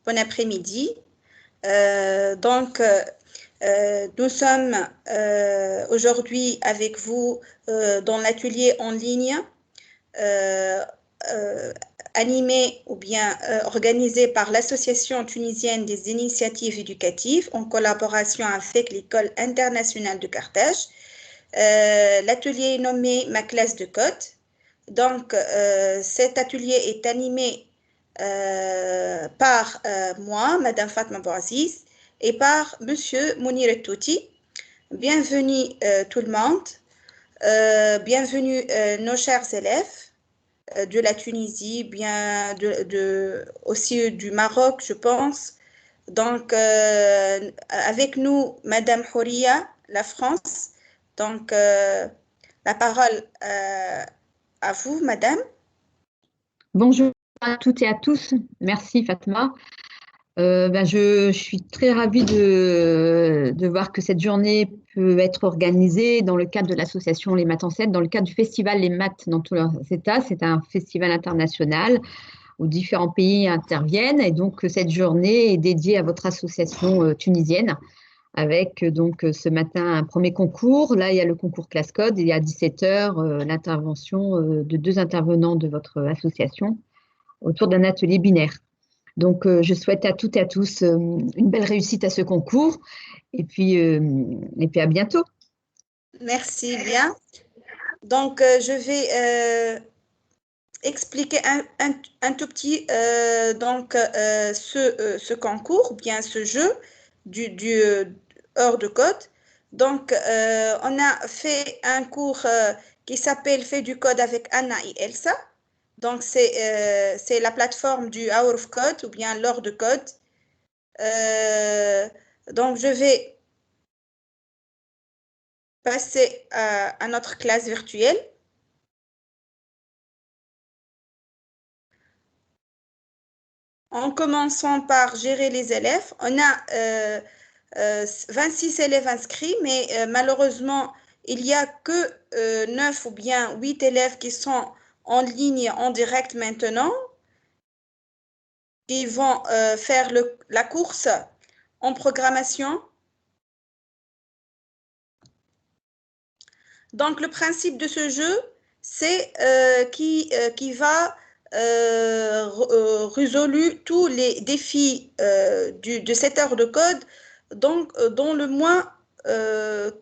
bon après-midi. Nous sommes aujourd'hui avec vous dans l'atelier en ligne euh, euh, animé ou bien organisé par l'Association tunisienne des initiatives éducatives en collaboration avec l'École internationale de Carthage. L'atelier est nommé Ma classe de code. Donc, cet atelier est animé par moi, Madame Fatma Bouaziz, et par Monsieur Mounir Touti. Bienvenue tout le monde. Bienvenue nos chers élèves de la Tunisie, bien aussi du Maroc, je pense. Donc, avec nous, Madame Houria, la France. Donc, la parole à vous, Madame. Bonjour à toutes et à tous. Merci Fatma. Je suis très ravie de voir que cette journée peut être organisée dans le cadre de l'association Les Maths en 7, dans le cadre du festival Les Maths dans tous leurs états. C'est un festival international où différents pays interviennent. Et donc, cette journée est dédiée à votre association tunisienne avec donc ce matin un premier concours. Là, il y a le concours classe code. Et à 17 heures, l'intervention de 2 intervenants de votre association autour d'un atelier binaire. Donc, je souhaite à toutes et à tous une belle réussite à ce concours et puis à bientôt. Merci bien. Donc, je vais expliquer un tout petit ce concours, ou bien ce jeu du hors de code. Donc, on a fait un cours qui s'appelle Fait du code avec Anna et Elsa. Donc, c'est la plateforme du Hour of Code ou bien l'heure de code. Donc, je vais passer à notre classe virtuelle. En commençant par gérer les élèves, on a 26 élèves inscrits, mais malheureusement, il n'y a que 9 ou bien 8 élèves qui sont en ligne en direct maintenant. Ils vont faire la course en programmation. Donc, le principe de ce jeu, c'est qui va résoudre tous les défis de cette heure de code, donc dans le moins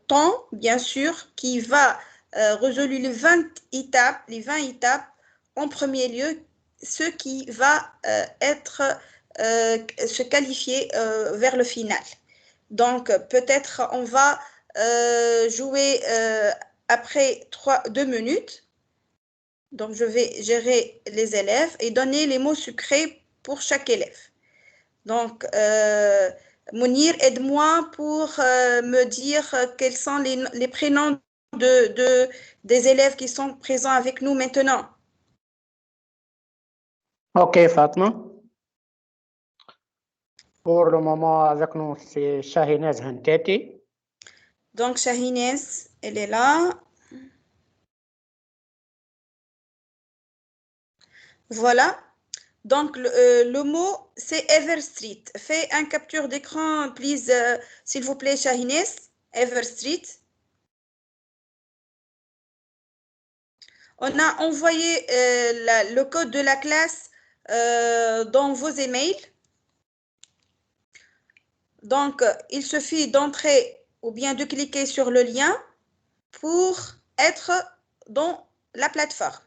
temps, bien sûr, qui va résoudre les 20 étapes en premier lieu, ce qui va se qualifier vers le final. Donc, peut-être on va jouer après 2 minutes. Donc, je vais gérer les élèves et donner les mots secrets pour chaque élève. Donc, Mounir, aide-moi pour me dire quels sont les prénoms des élèves qui sont présents avec nous maintenant. Ok, Fatma. Pour le moment, avec nous, c'est Shahinez Henteti. Donc, Shahinez, elle est là. Voilà. Donc, le mot, c'est Everstreet. Fais un capture d'écran, please, s'il vous plaît, Shahinez. Everstreet. On a envoyé le code de la classe dans vos emails. Donc, il suffit d'entrer ou bien de cliquer sur le lien pour être dans la plateforme.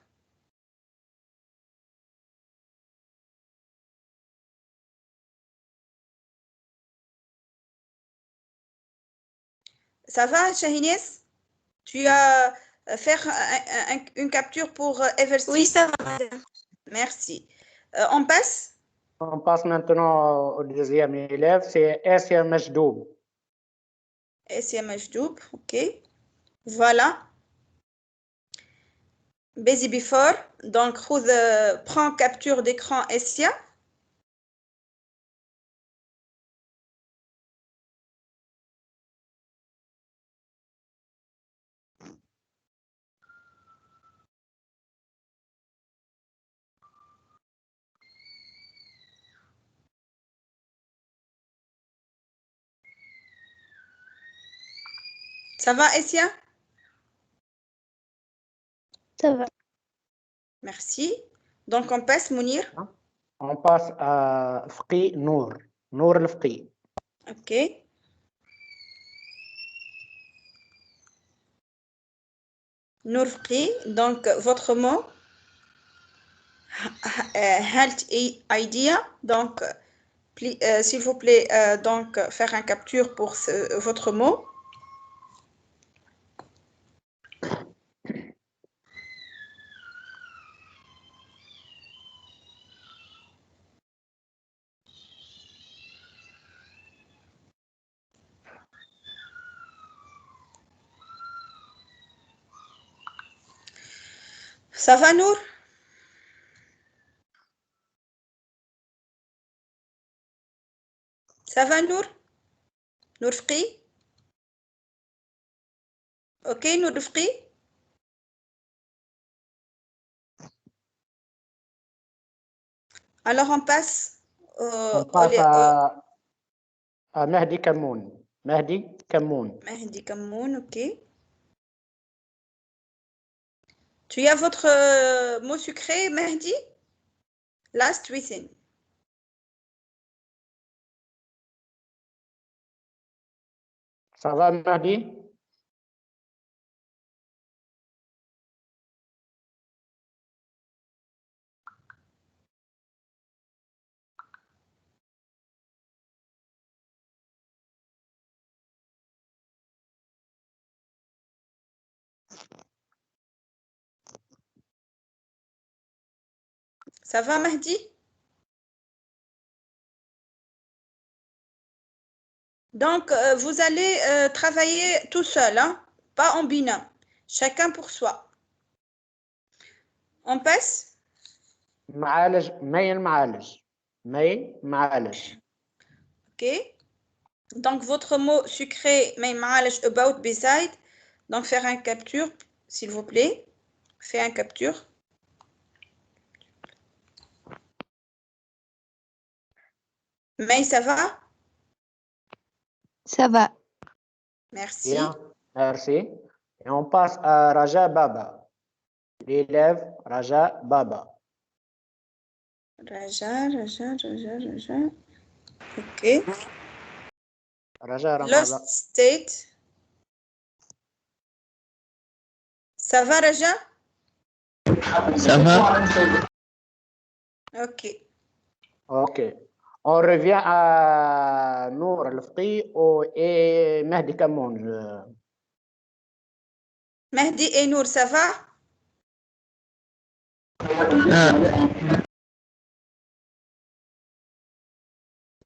Ça va, Shahinez? Tu as fait une capture pour Everstreet? Oui, ça va, madame. Merci. On passe? On passe maintenant au deuxième élève, c'est Essia Majdoub. Essia Majdoub, ok. Voilà. Busy before. Donc, prends capture d'écran Essia. Ça va, Essia? Ça va. Merci. Donc, on passe, Mounir. On passe à Fqi Nour. Nour al-Fqi. OK. Nour Fqi. Donc, votre mot. Health idea. Donc, s'il vous plaît, donc, faire un capture pour votre mot. Ça va, Nour? Ça va, Nour? Nour Fqi? OK, Nour Fqi? Alors, on passe On passe à Mehdi Kamoun. Mehdi Kamoun. Mehdi Kamoun, OK. Tu as votre mot sucré, Mehdi? Last within. Ça va, Mehdi? Ça va, Mehdi? Donc, vous allez travailler tout seul, hein? Pas en binôme. Chacun pour soi. On passe? معالج مي المعالج. مي معالج. OK. Donc, votre mot sucré, mais معالج, about, beside. Donc, faire un capture, s'il vous plaît. Fais un capture. Mais ça va? Ça va. Merci. Bien, merci. Et on passe à Raja Baba. L'élève Raja Baba. Raja. OK. Raja Ramadan. Lost state. Ça va, Raja? Ça va? OK. OK. On revient à Nour al-Fqi et Mehdi Kamoun. Mehdi et Nour, ça va?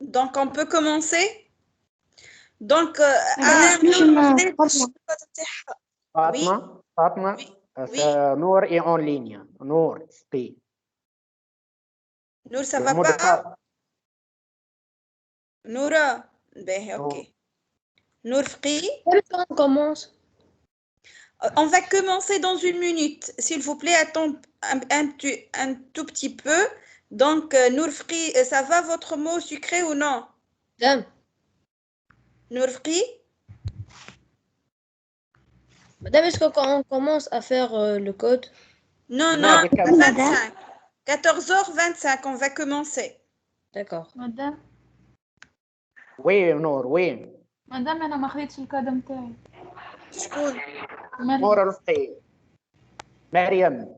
Donc, on peut commencer? Donc, Fatma, Nour est en ligne. Nour, Fqi. Nour, ça va pas? Noura? Ben, OK. Nour Fqi? On commence. On va commencer dans 1 minute. S'il vous plaît, attends un tout petit peu. Donc, Nour Fqi, ça va votre mot sucré ou non? Dame. Nour Fqi? Madame, est-ce qu'on commence à faire le code? Non, Non, non, madame. 25. 14h25, on va commencer. D'accord. مدام وين نور وين؟ مدام انا ما خديتش الكاد نتاعي شكون؟ نور الفقي. مريم.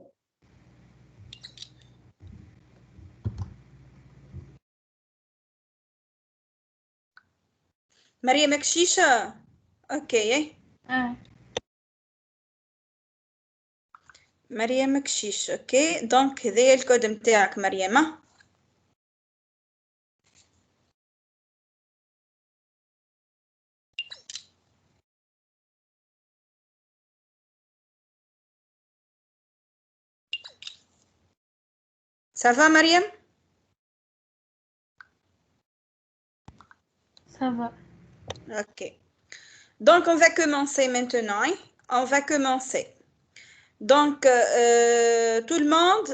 مريم مكشيشة. اوكي. مريم مكشيش. اوكي، دونك هذايا الكود نتاعك مريم. Ça va, Mariam? Ça va. Ok. Donc, on va commencer maintenant. Hein? On va commencer. Donc, tout le monde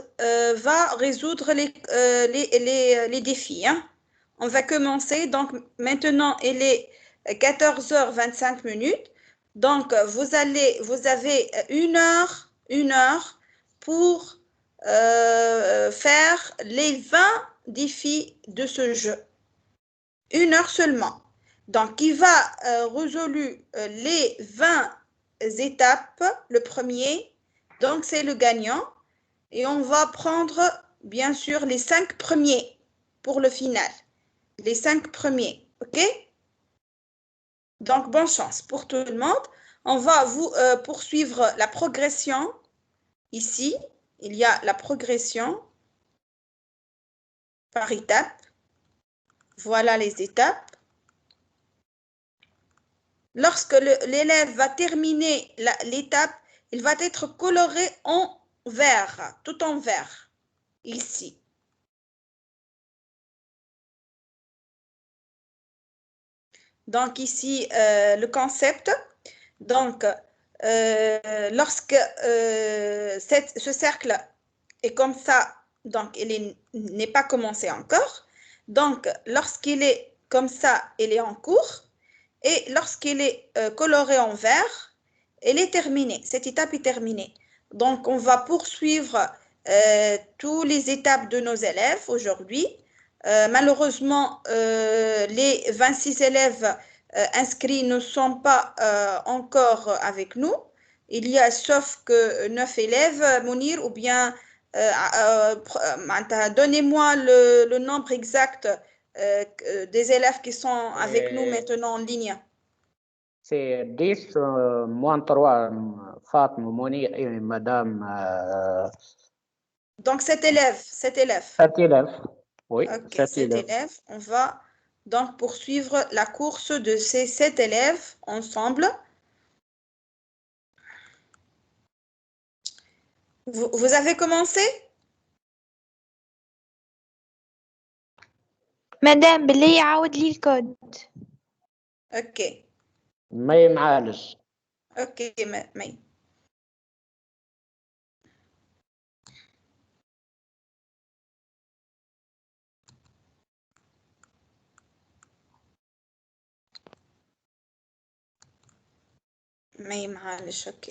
va résoudre les défis. Hein? On va commencer. Donc, maintenant, il est 14h25. Donc, vous avez une heure pour faire les 20 défis de ce jeu. Une heure seulement. Donc, qui va résoudre les 20 étapes, le premier, donc c'est le gagnant. Et on va prendre, bien sûr, les 5 premiers pour le final. Les 5 premiers, ok? Donc, bonne chance pour tout le monde. On va vous poursuivre la progression. Ici, il y a la progression par étapes. Voilà les étapes. Lorsque l'élève va terminer l'étape, il va être coloré en vert, tout en vert, ici. Donc ici, le concept. Donc, lorsque ce cercle est comme ça, donc il n'est pas commencé encore. Donc, lorsqu'il est comme ça, il est en cours. Et lorsqu'il est coloré en vert, il est terminé. Cette étape est terminée. Donc, on va poursuivre toutes les étapes de nos élèves aujourd'hui. Malheureusement, les 26 élèves inscrits ne sont pas encore avec nous. Il y a sauf que 9 élèves, Mounir, ou bien donnez-moi le nombre exact des élèves qui sont avec nous maintenant en ligne. C'est 10 moins 3, Fatma, Mounir et Madame. Donc, 7 élèves. 7 élèves. 7 élèves. Oui, Ok, 7 7 élèves. élèves. On va donc poursuivre la course de ces 7 élèves ensemble. Vous avez commencé? مدام بالله يعاود لي الكود. Ok. ما يمعالج. Ok, mais. Mais معلش ok.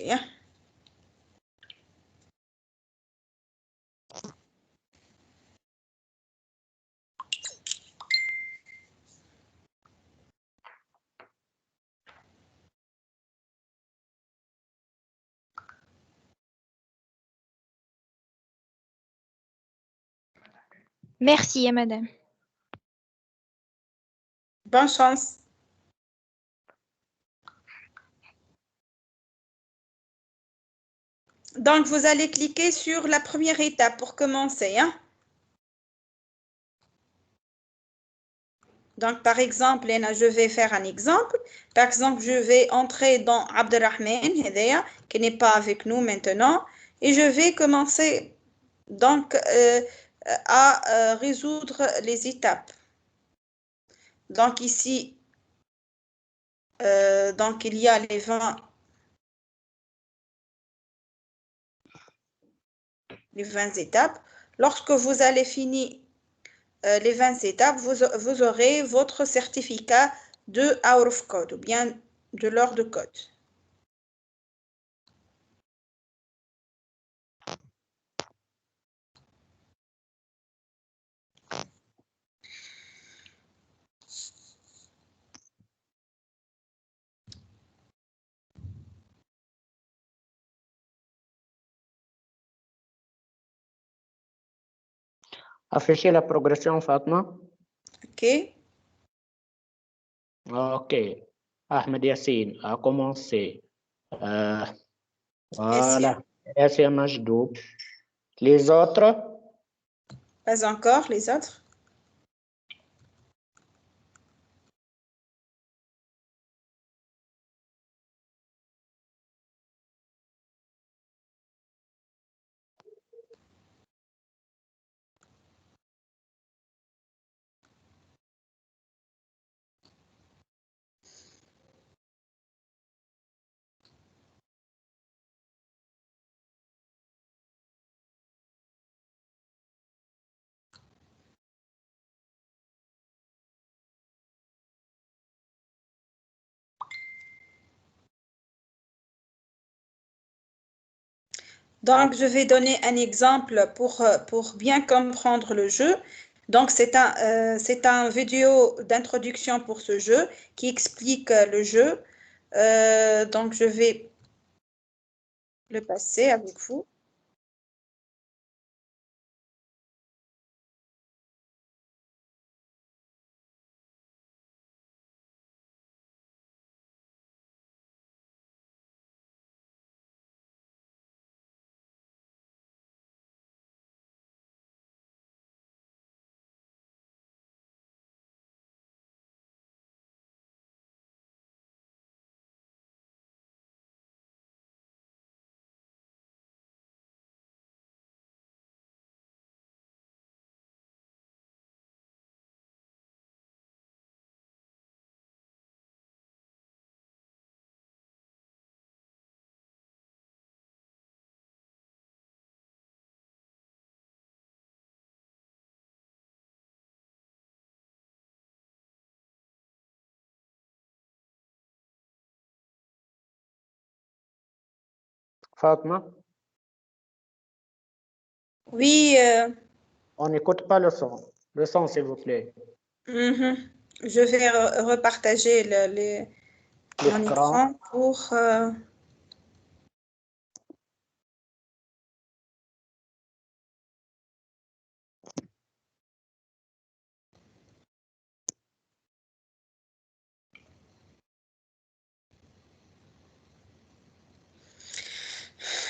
Merci يا مدام. Bonne chance. Donc, vous allez cliquer sur la première étape pour commencer. Hein? Donc, par exemple, je vais faire un exemple. Par exemple, je vais entrer dans Abdelrahman, qui n'est pas avec nous maintenant, et je vais commencer donc à résoudre les étapes. Donc ici, donc il y a les 20 étapes. Lorsque vous allez finir les 20 étapes, vous aurez votre certificat de Hour of Code ou bien de l'heure de code. Affichez la progression, Fatma. OK. Ok. Ahmed Yassine a commencé. Voilà. SM Majdoub. Les autres? Pas encore, les autres. Donc, je vais donner un exemple pour bien comprendre le jeu. Donc, c'est un vidéo d'introduction pour ce jeu qui explique le jeu. Donc, je vais le passer avec vous. Fatma, Oui, on n'écoute pas le son. Le son, s'il vous plaît. je vais repartager mon L'écran. écran pour...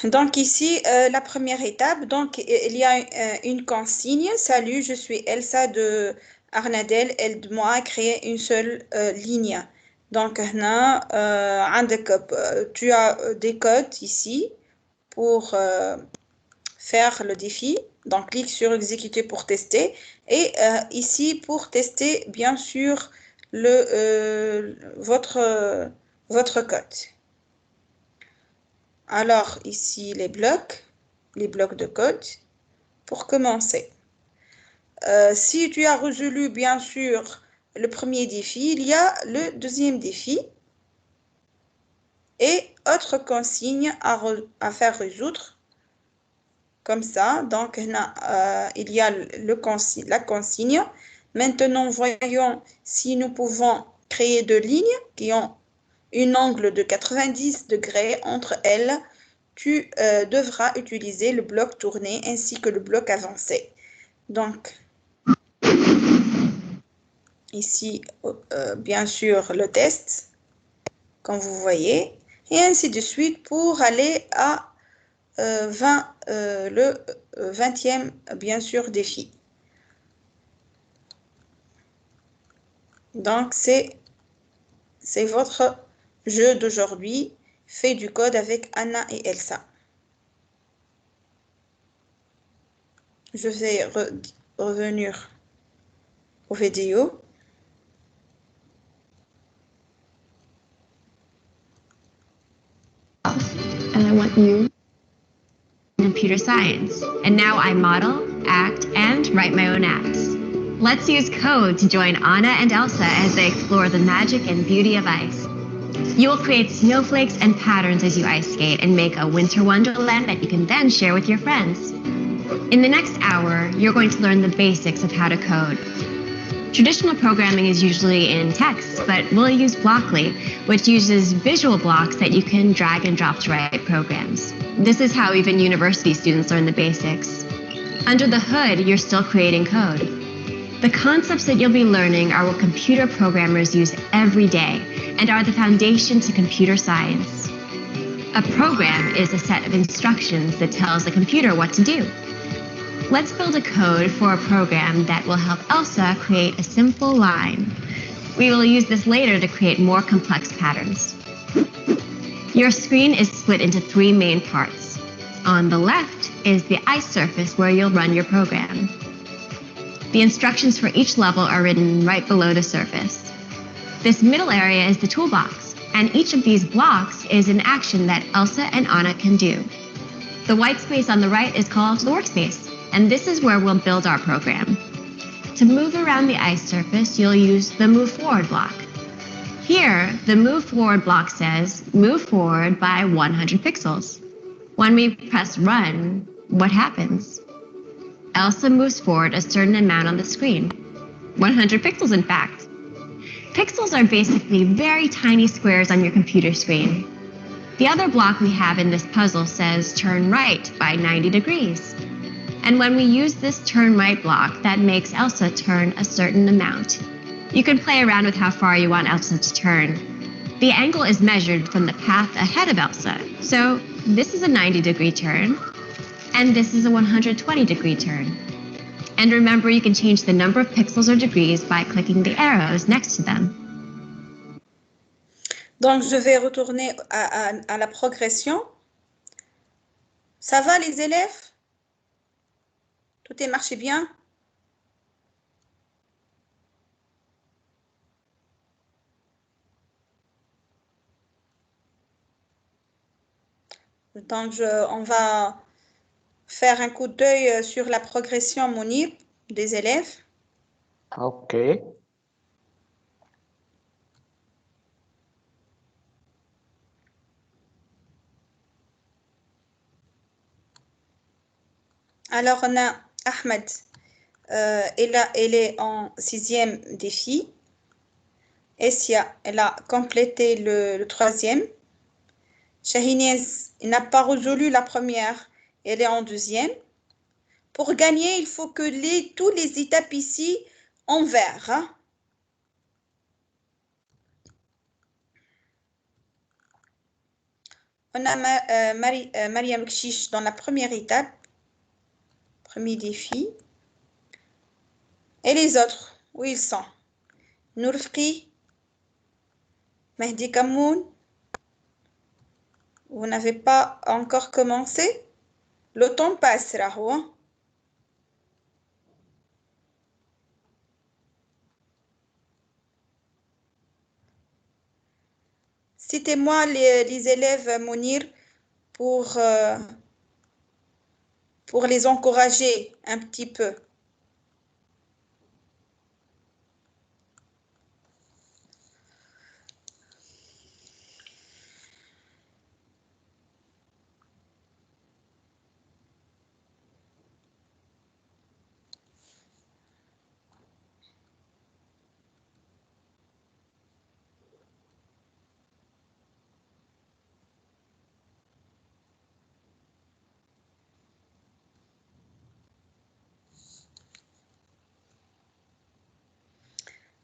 Donc ici, la première étape, donc il y a une consigne. Salut, je suis Elsa de Arnadel. Aide-moi à créer une seule ligne. Donc هنا, tu as des codes ici pour faire le défi. Donc clique sur exécuter pour tester. Et ici pour tester bien sûr votre code. Alors, ici, les blocs de code. Pour commencer, si tu as résolu, bien sûr, le premier défi, il y a le deuxième défi et autre consigne à faire résoudre. Comme ça, donc, il y a la consigne. Maintenant, voyons si nous pouvons créer deux lignes qui ont un angle de 90 degrés entre elles. Tu devras utiliser le bloc tourné ainsi que le bloc avancé. Donc, ici, bien sûr, le test, comme vous voyez, et ainsi de suite pour aller à le 20e, bien sûr, défi. Donc, c'est votre jeu d'aujourd'hui, fait du code avec Anna et Elsa. Je vais revenir aux vidéos. And I want you computer science. And now I model, act, and write my own apps. Let's use code to join Anna and Elsa as they explore the magic and beauty of ice. You will create snowflakes and patterns as you ice skate and make a winter wonderland that you can then share with your friends. In the next hour, you're going to learn the basics of how to code. Traditional programming is usually in text, but we'll use Blockly, which uses visual blocks that you can drag and drop to write programs. This is how even university students learn the basics. Under the hood, you're still creating code. The concepts that you'll be learning are what computer programmers use every day and are the foundation to computer science. A program is a set of instructions that tells the computer what to do. Let's build a code for a program that will help Elsa create a simple line. We will use this later to create more complex patterns. Your screen is split into three main parts. On the left is the ice surface where you'll run your program. The instructions for each level are written right below the surface. This middle area is the toolbox, and each of these blocks is an action that Elsa and Anna can do. The white space on the right is called the workspace, and this is where we'll build our program. To move around the ice surface, you'll use the Move Forward block. Here, the Move Forward block says, move forward by 100 pixels. When we press run, what happens? Elsa moves forward a certain amount on the screen. 100 pixels, in fact. Pixels are basically very tiny squares on your computer screen. The other block we have in this puzzle says turn right by 90 degrees. And when we use this turn right block, that makes Elsa turn a certain amount. You can play around with how far you want Elsa to turn. The angle is measured from the path ahead of Elsa. So this is a 90-degree turn, and this is a 120-degree turn. And remember, you can change the number of pixels or degrees by clicking the arrows next to them. Donc, je vais retourner à la progression. Ça va, les élèves? Tout est marché bien? Donc, on va faire un coup d'œil sur la progression Mounir des élèves. OK. Alors, on a Ahmed. Elle est en 6e défi. Essia, elle a complété le 3e. Shahinez, il n'a pas résolu la première. Elle est en 2e. Pour gagner, il faut que tous les étapes ici en vert. Hein. On a Mariam Kchich dans la première étape. Premier défi. Et les autres, où ils sont? Nourfri, Mehdi Kamoun. Vous n'avez pas encore commencé? Le temps passe, Rahou. Hein? Citez-moi les élèves, Mounir, pour les encourager un petit peu.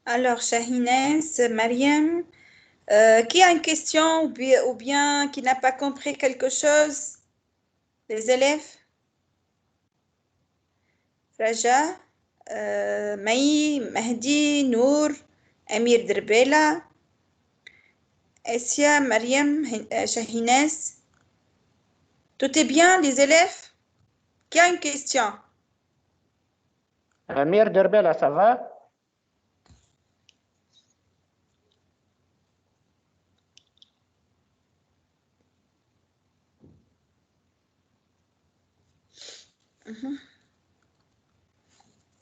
Alors, Shahinez, Mariam, qui a une question ou bien qui n'a pas compris quelque chose? Les élèves? Raja, Maï, Mahdi, Nour, Amir Derbela, Essia, Mariam, Shahinez. Tout est bien, les élèves? Qui a une question? Amir Derbela, ça va?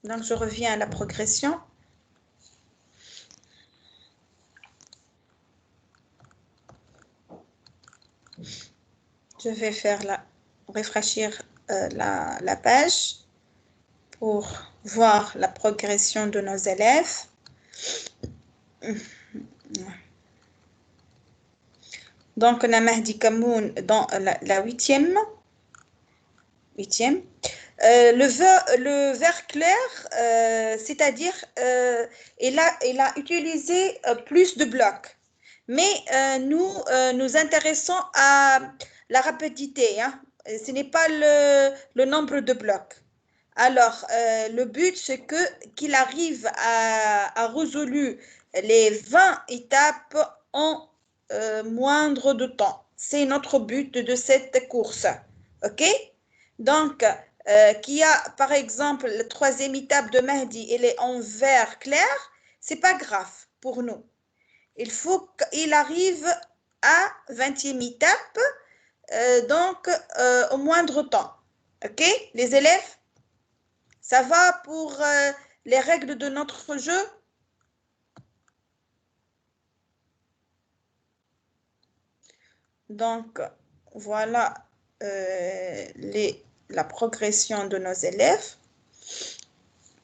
Donc, je reviens à la progression. Je vais faire rafraîchir la page pour voir la progression de nos élèves. Donc, on a Mehdi Kamoun dans la 8e. Le vert clair, c'est-à-dire il a utilisé plus de blocs. Mais nous intéressons à la rapidité. Hein. Ce n'est pas le nombre de blocs. Alors, le but, c'est qu'il arrive à résoudre les 20 étapes en moindre de temps. C'est notre but de cette course. OK? Donc, qui a, par exemple, la 3e étape de Mehdi, elle est en vert clair, c'est pas grave pour nous. Il faut qu'il arrive à 20e étape, donc au moindre temps. OK, les élèves? Ça va pour les règles de notre jeu? Donc, voilà la progression de nos élèves.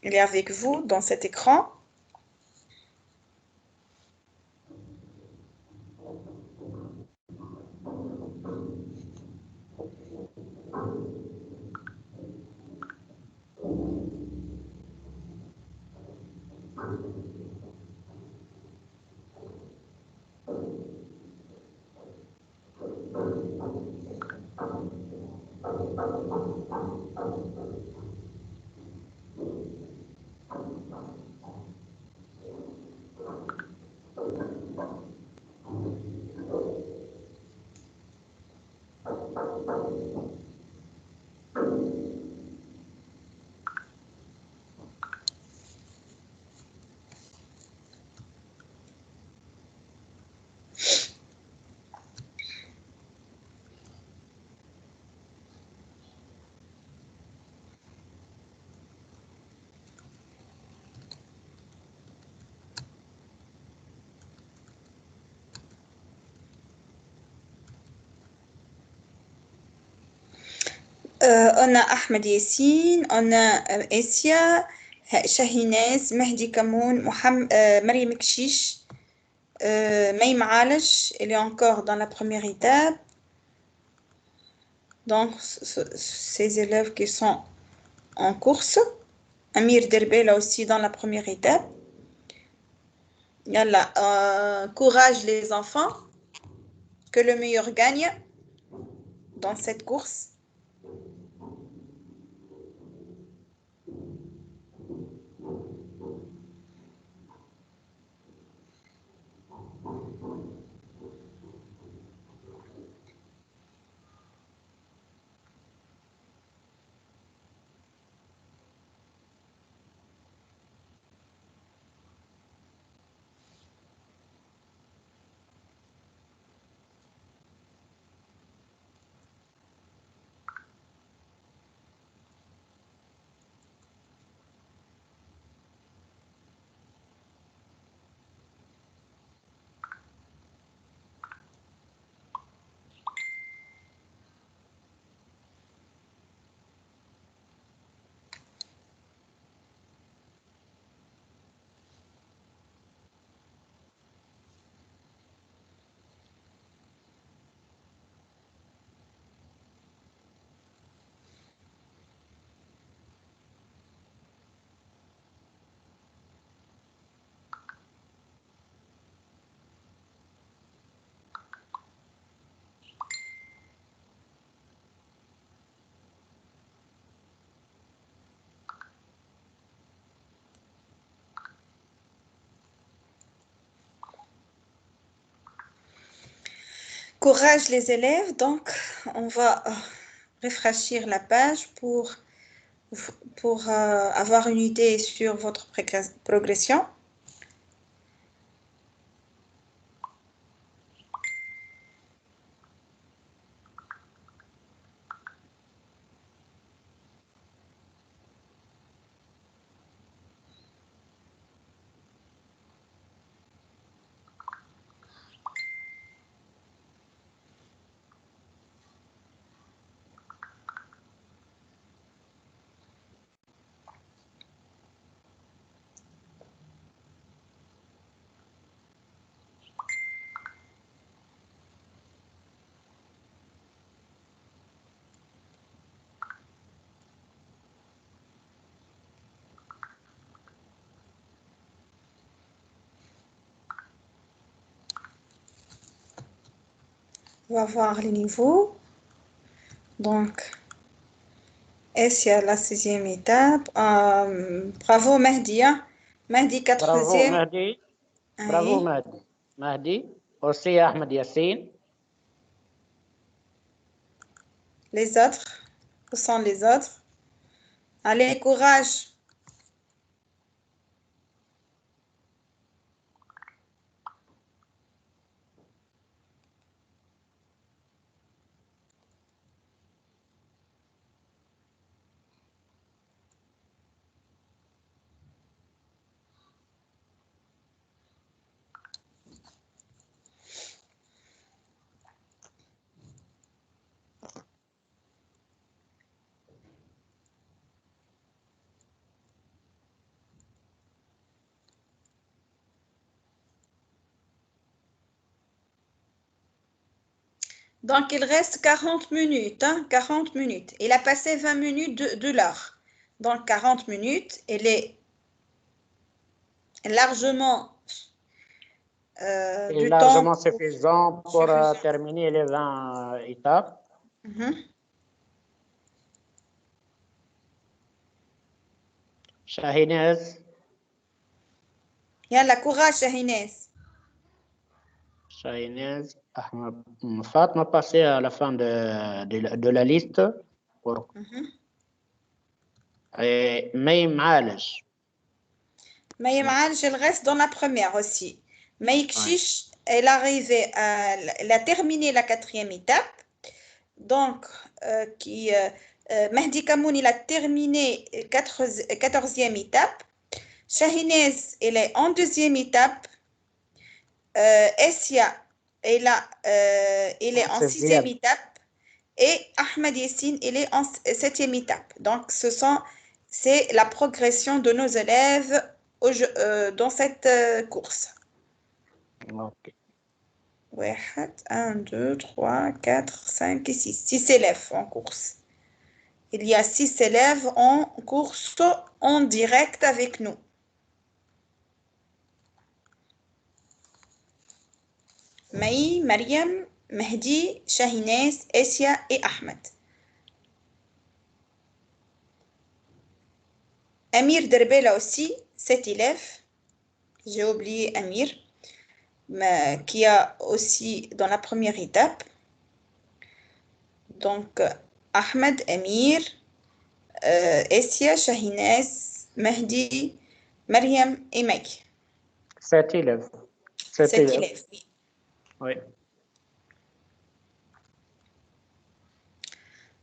Il est avec vous dans cet écran. On a Ahmed Yassine, on a Essia, Shahinez, Mehdi Kamoun, Mariam Kchich, Maïm Alech, elle est encore dans la première étape. Donc, ces élèves qui sont en course. Amir Derbe, là aussi dans la première étape. Yalla, courage les enfants, que le meilleur gagne dans cette course. Courage les élèves, donc on va rafraîchir la page pour avoir une idée sur votre progression. On va voir les niveaux. Donc, et c'est la 6e étape. Bravo Mehdi. Mehdi 4e. Bravo Mehdi. Bravo Mehdi. Mehdi. Aussi Ahmed Yassine. Les autres, où sont les autres? Allez, courage. Donc, il reste 40 minutes. 40 minutes. Il a passé 20 minutes de l'heure. Donc, 40 minutes, il est largement C'est du temps largement suffisant pour terminer les 20 étapes. Shahinez. Yalla, courage, Shahinez. Shahinez. Fatma, passer à la fin de la liste. Pour... Et Maïm Alej. Maïm Alej, elle reste dans la première aussi. Maïk Chiche, elle a terminé la 4e étape. Donc, Mehdi Kamoun, il a terminé 14e étape. Shahinez, elle est en 2e étape. Essia, elle est en 6e étape. Et Ahmed Yassine, il est en 7e étape. Donc, c'est la progression de nos élèves dans cette course. Ok. 1, 2, 3, 4, 5 et 6. 6 élèves en course. Il y a 6 élèves en course en direct avec nous. Maï, Mariam, Mehdi, Shahinez, Essia et Ahmed. Amir Derbela aussi, 7 élèves. J'ai oublié Amir, qui a aussi dans la première étape. Donc, Ahmed, Amir, Essia, Shahinez, Mehdi, Mariam et Maï. 7 élèves. 7 élèves, oui. Oui.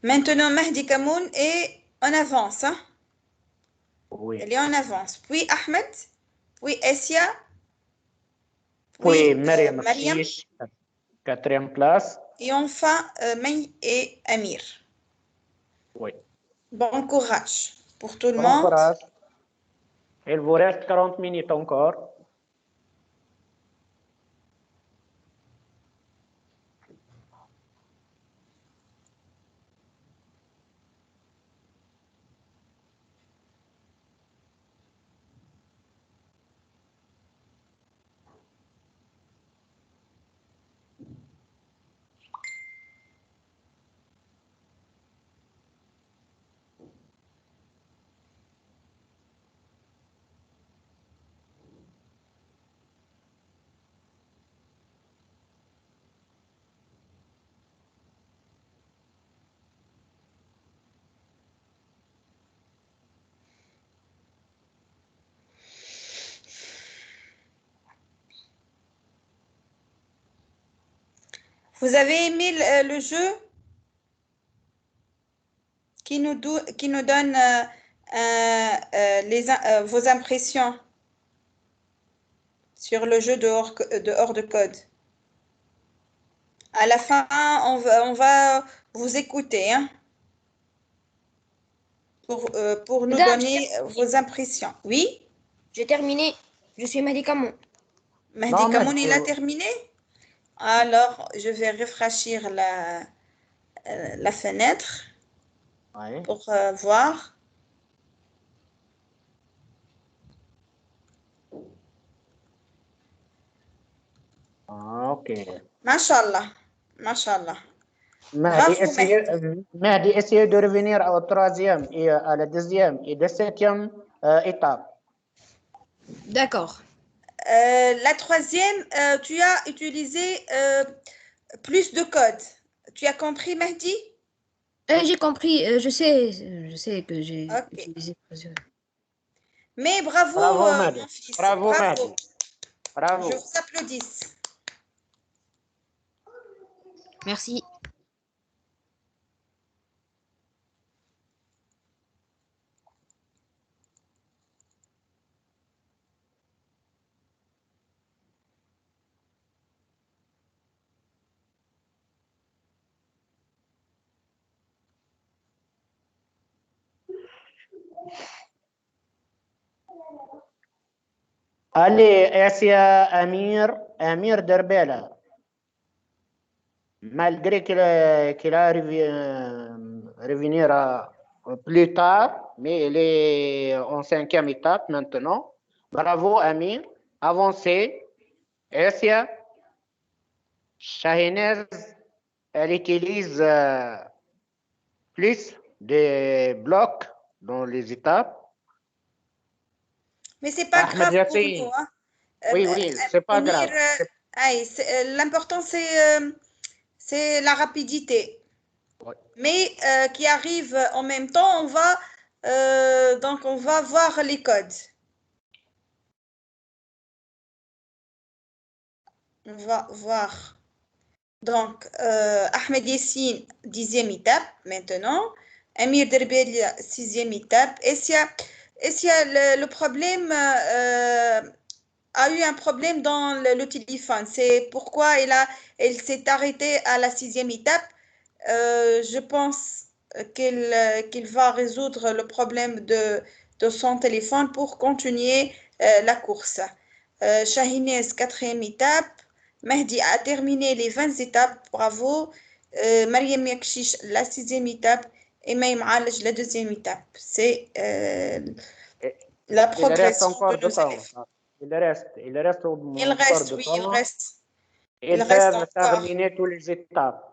Maintenant, Mehdi Kamoun est en avance. Hein? Oui. Elle est en avance. Puis Ahmed, puis Essia, Oui, puis Mariam Mariam. Chiche, 4e place. Et enfin, Maï et Amir. Oui. Bon courage pour tout le Bon monde. courage. Il vous reste 40 minutes encore. Vous avez aimé le jeu qui nous donne vos impressions sur le jeu de hors de code. À la fin, on va vous écouter hein, pour nous Madame, donner vos impressions. Oui, j'ai terminé. Je suis médicament. Mehdi Kamoun, il a terminé. Alors, je vais rafraîchir la fenêtre pour voir. Ok. Mashallah. Mashallah. Mahdi, essayez de revenir au 3e et à la 2e et la 7e étape. D'accord. La 3e, tu as utilisé plus de code. Tu as compris, Mehdi? J'ai compris. Je sais que j'ai utilisé plusieurs. Mais bravo, Bravo, Mahdi. mon fils. Bravo, Mahdi. Bravo. Je vous applaudisse. Merci. Allez, Essia, Amir Derbela. malgré qu'il a revenir plus tard, mais il est en 5e étape maintenant. Bravo, Amir. Avancez. Essia, Shahinez, elle utilise plus de blocs dans les étapes. Mais c'est pas Ahmed grave pour Yassine. nous, hein. Oui, c'est pas Mounir, grave. l'important c'est la rapidité. Oui. Mais qui arrive en même temps, donc on va voir les codes. On va voir. Donc, Ahmed Yassine, 10e étape maintenant. Amir Derbelia, 6e étape. Essia, le problème a eu un problème dans le téléphone. C'est pourquoi elle s'est arrêtée à la 6e étape. Je pense qu'il va résoudre le problème de son téléphone pour continuer la course. Shahinez, 4e étape. Mahdi a terminé les 20 étapes, bravo. Mariam Yakshish, la 6e étape. Et Maïm Alej, la 2e étape. C'est la Il reste progression encore de de nos temps. élèves. Il reste Il encore reste, de oui, temps. il Ils reste peuvent encore. terminer toutes les étapes.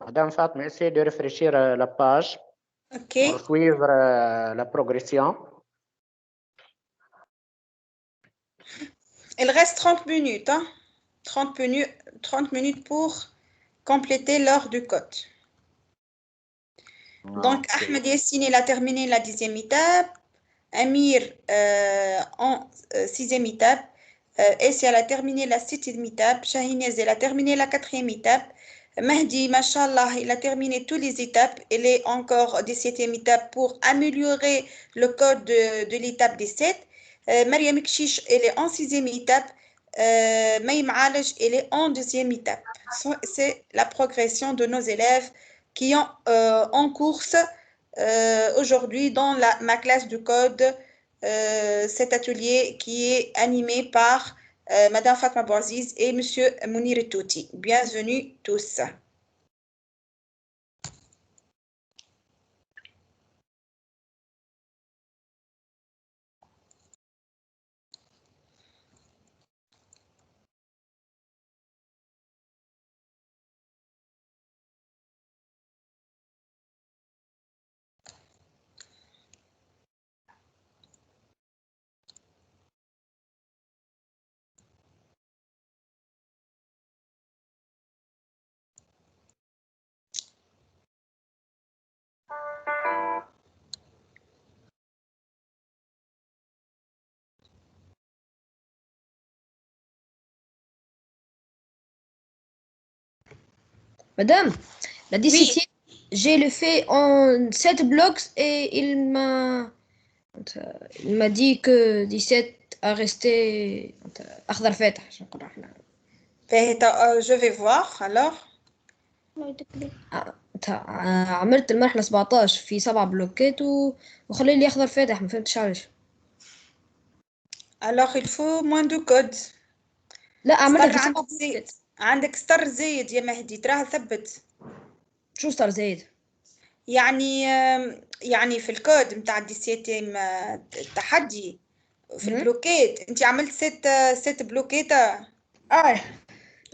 Madame Fatma, essayez de réfléchir la page OK. pour suivre la progression. Il reste 30 minutes, hein? 30 minutes pour compléter l'heure du code. Donc, Ok. Ahmed Yassine, il a terminé la 10e étape. Amir en 6e étape. Essia, elle a terminé la 7e étape. Shahinez, elle a terminé la 4e étape. Mahdi, mashallah, il a terminé toutes les étapes. Il est encore à 17e étape pour améliorer le code de l'étape 17. Mariam Kshish, elle est en 6e étape. Maïm Alej, elle est en 2e étape. C'est la progression de nos élèves qui ont en course aujourd'hui dans ma classe de code, cet atelier qui est animé par Madame Fatma Bouaziz et Monsieur Mounir Touti. Bienvenue tous. Madame, la Oui, 17e, j'ai le fait en 7 blocs et il m'a dit que 17 a resté أخضر فاتح عشان نقول احنا. je vais voir alors. عملت المرحلة 17 في 7 بلوكات وخلي لي أخضر فاتح، ما فهمتش علاش. Alors, il faut moins de code. لا اعملها ستار في 7 عندك زايد. بلوكات. عندك ستار زايد يا مهدي، تراه ثبت. شو صار زايد؟ يعني في الكود متاع الدي سي تيم التحدي في البلوكات انت عملت ست بلوكات.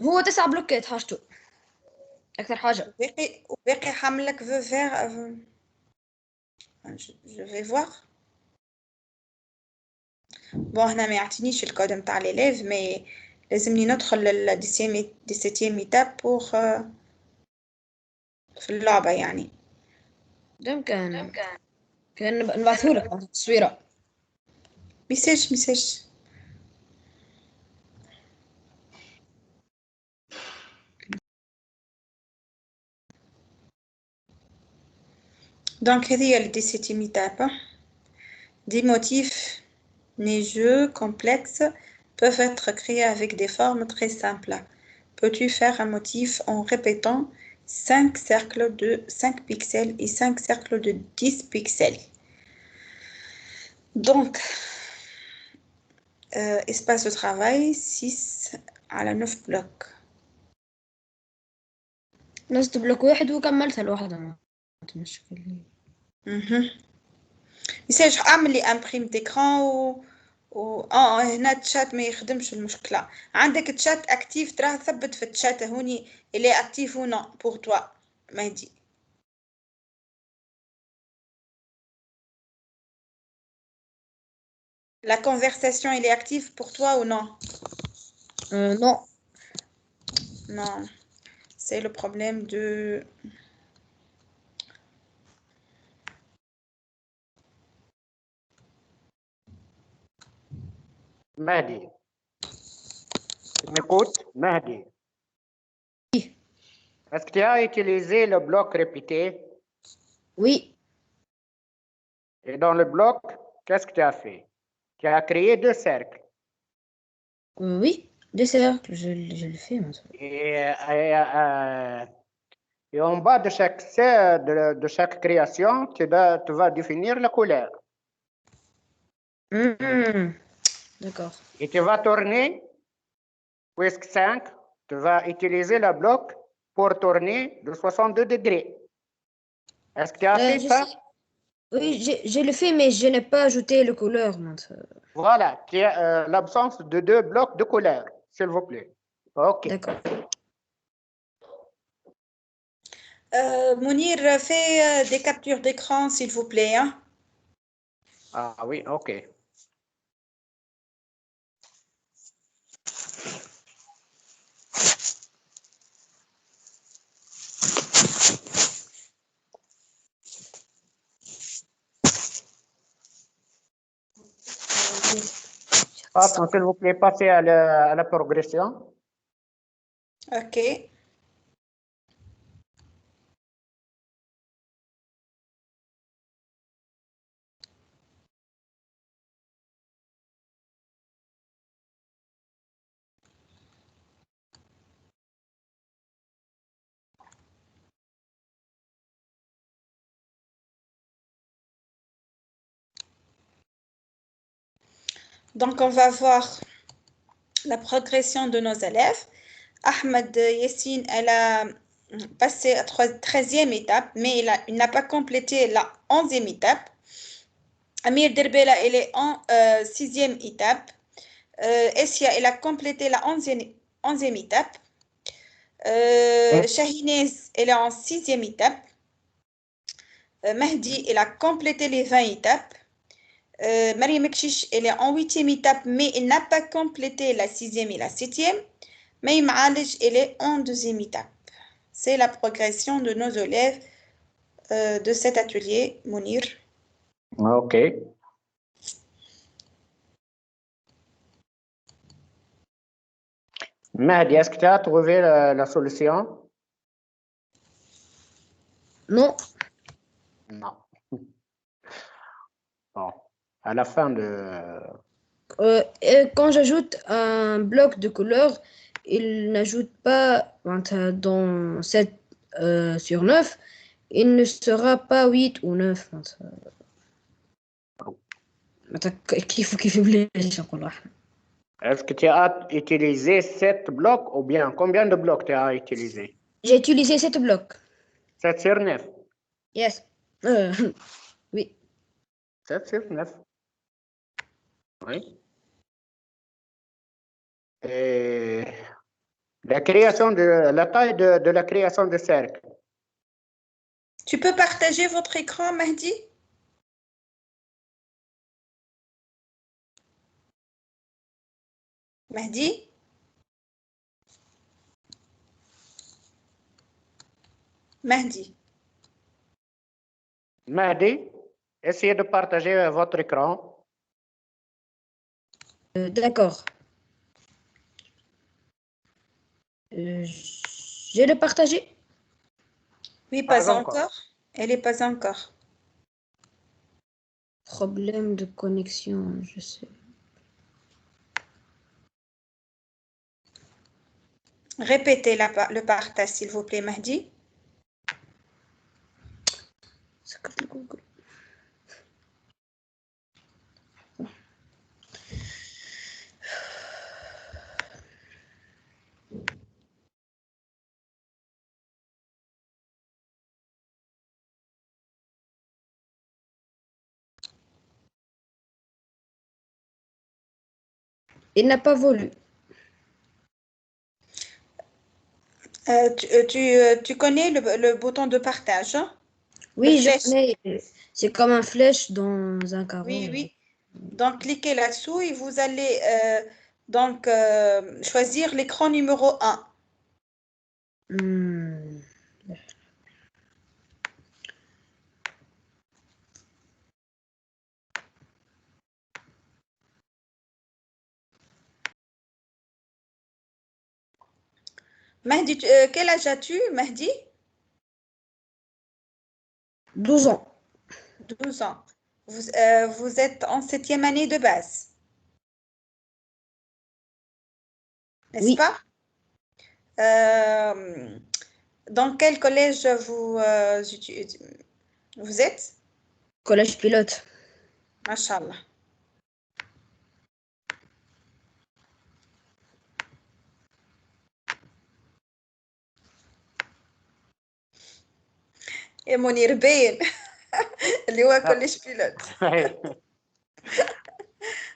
هو 9 بلوكات حاجته اكثر حاجه. وباقي حملك فيغ. جو في فواغ. بون هنا ما يعطينيش الكود متاع ليليف، مي لازمني ندخل دي سيتيام ايتاب بوغ في اللعبة يعني. يمكن كان نبعثهولك تصويره. ميساج. Donc هذه هي دي سيتيام ايتاب. Des motifs neigeux complexes peuvent être créés avec des formes très simples. Peux-tu faire un motif en répétant 5 cercles de 5 pixels et 5 cercles de 10 pixels? Donc, espace de travail 6 على 9 blocs. نزلت بلوك واحد وكملتها لوحدها، ما مشكلة. يساج اعمل لي امبريم ديكران هنا التشات ما يخدمش. المشكله عندك تشات اكتيف، تراه ثبت في التشات هوني اللي اكتيف و نو بور توا مهدي. La conversation elle est active pour toi ou non? Non. Non, c'est le problème de... Mahdi. Tu m'écoutes, Mahdi? Oui. Est-ce que tu as utilisé le bloc répété? Oui. Et dans le bloc, qu'est-ce que tu as fait? Tu as créé 2 cercles. Oui, 2 cercles, je le fais maintenant. Et en bas de chaque création, tu vas définir la couleur. D'accord. Et tu vas tourner, puisque 5, tu vas utiliser le bloc pour tourner de 62 degrés. Est-ce que tu as fait ça? Oui, je le fais, mais je n'ai pas ajouté le couleur maintenant. Voilà, qui est l'absence de 2 blocs de couleur, s'il vous plaît. OK. D'accord. Mounir, fais des captures d'écran, s'il vous plaît. Hein? Ah oui, OK. S'il vous plaît, passez à la progression. OK. Donc, on va voir la progression de nos élèves. Ahmed Yassine, elle a passé à 13e étape, mais il n'a pas complété la 11e étape. Amir Derbela, elle est en 6e étape. Essia, elle a complété la 11e étape. Shahinez, elle est en 6e étape. Mahdi, elle a complété les 20 étapes. Mariam Ekchiche, elle est en 8e étape, mais elle n'a pas complété la 6e et la 7e. Maïm Alej, elle est en 2e étape. C'est la progression de nos élèves de cet atelier, Mounir. OK. Mahdi, est-ce que tu as trouvé la solution? Non. Non. Bon, à la fin de... Et quand j'ajoute un bloc de couleur, il n'ajoute pas dans 7 sur 9, il ne sera pas 8 ou 9. كيف بلاش نقول واحد. Est-ce que tu as utilisé 7 blocs ou bien combien de blocs tu as utilisé? J'ai utilisé 7 blocs. 7 sur 9. Yes. Oui. 7 sur 9. Oui. Et la taille de la création de cercle. Tu peux partager votre écran, Mahdi? Mahdi? Mahdi. Mahdi, essayez de partager votre écran. D'accord. J'ai le partagé. Oui, Pas pas encore. encore. Elle n'est pas encore. Problème de connexion, je sais. Répétez le partage, s'il vous plaît, Mahdi. Il n'a pas voulu. Tu connais le bouton de partage, hein? Oui, Le je flèche. connais. C'est comme un flèche dans un carreau. Oui, oui. Donc, cliquez là-dessous et vous allez choisir l'écran numéro 1. Mahdi, quel âge as-tu, Mahdi? 12 ans. 12 ans. Vous êtes en 7e année de base, n'est-ce Oui. pas? Dans quel collège vous êtes? Collège pilote. Mashallah. Et Mounir باين اللي هو كوليج بيلوت.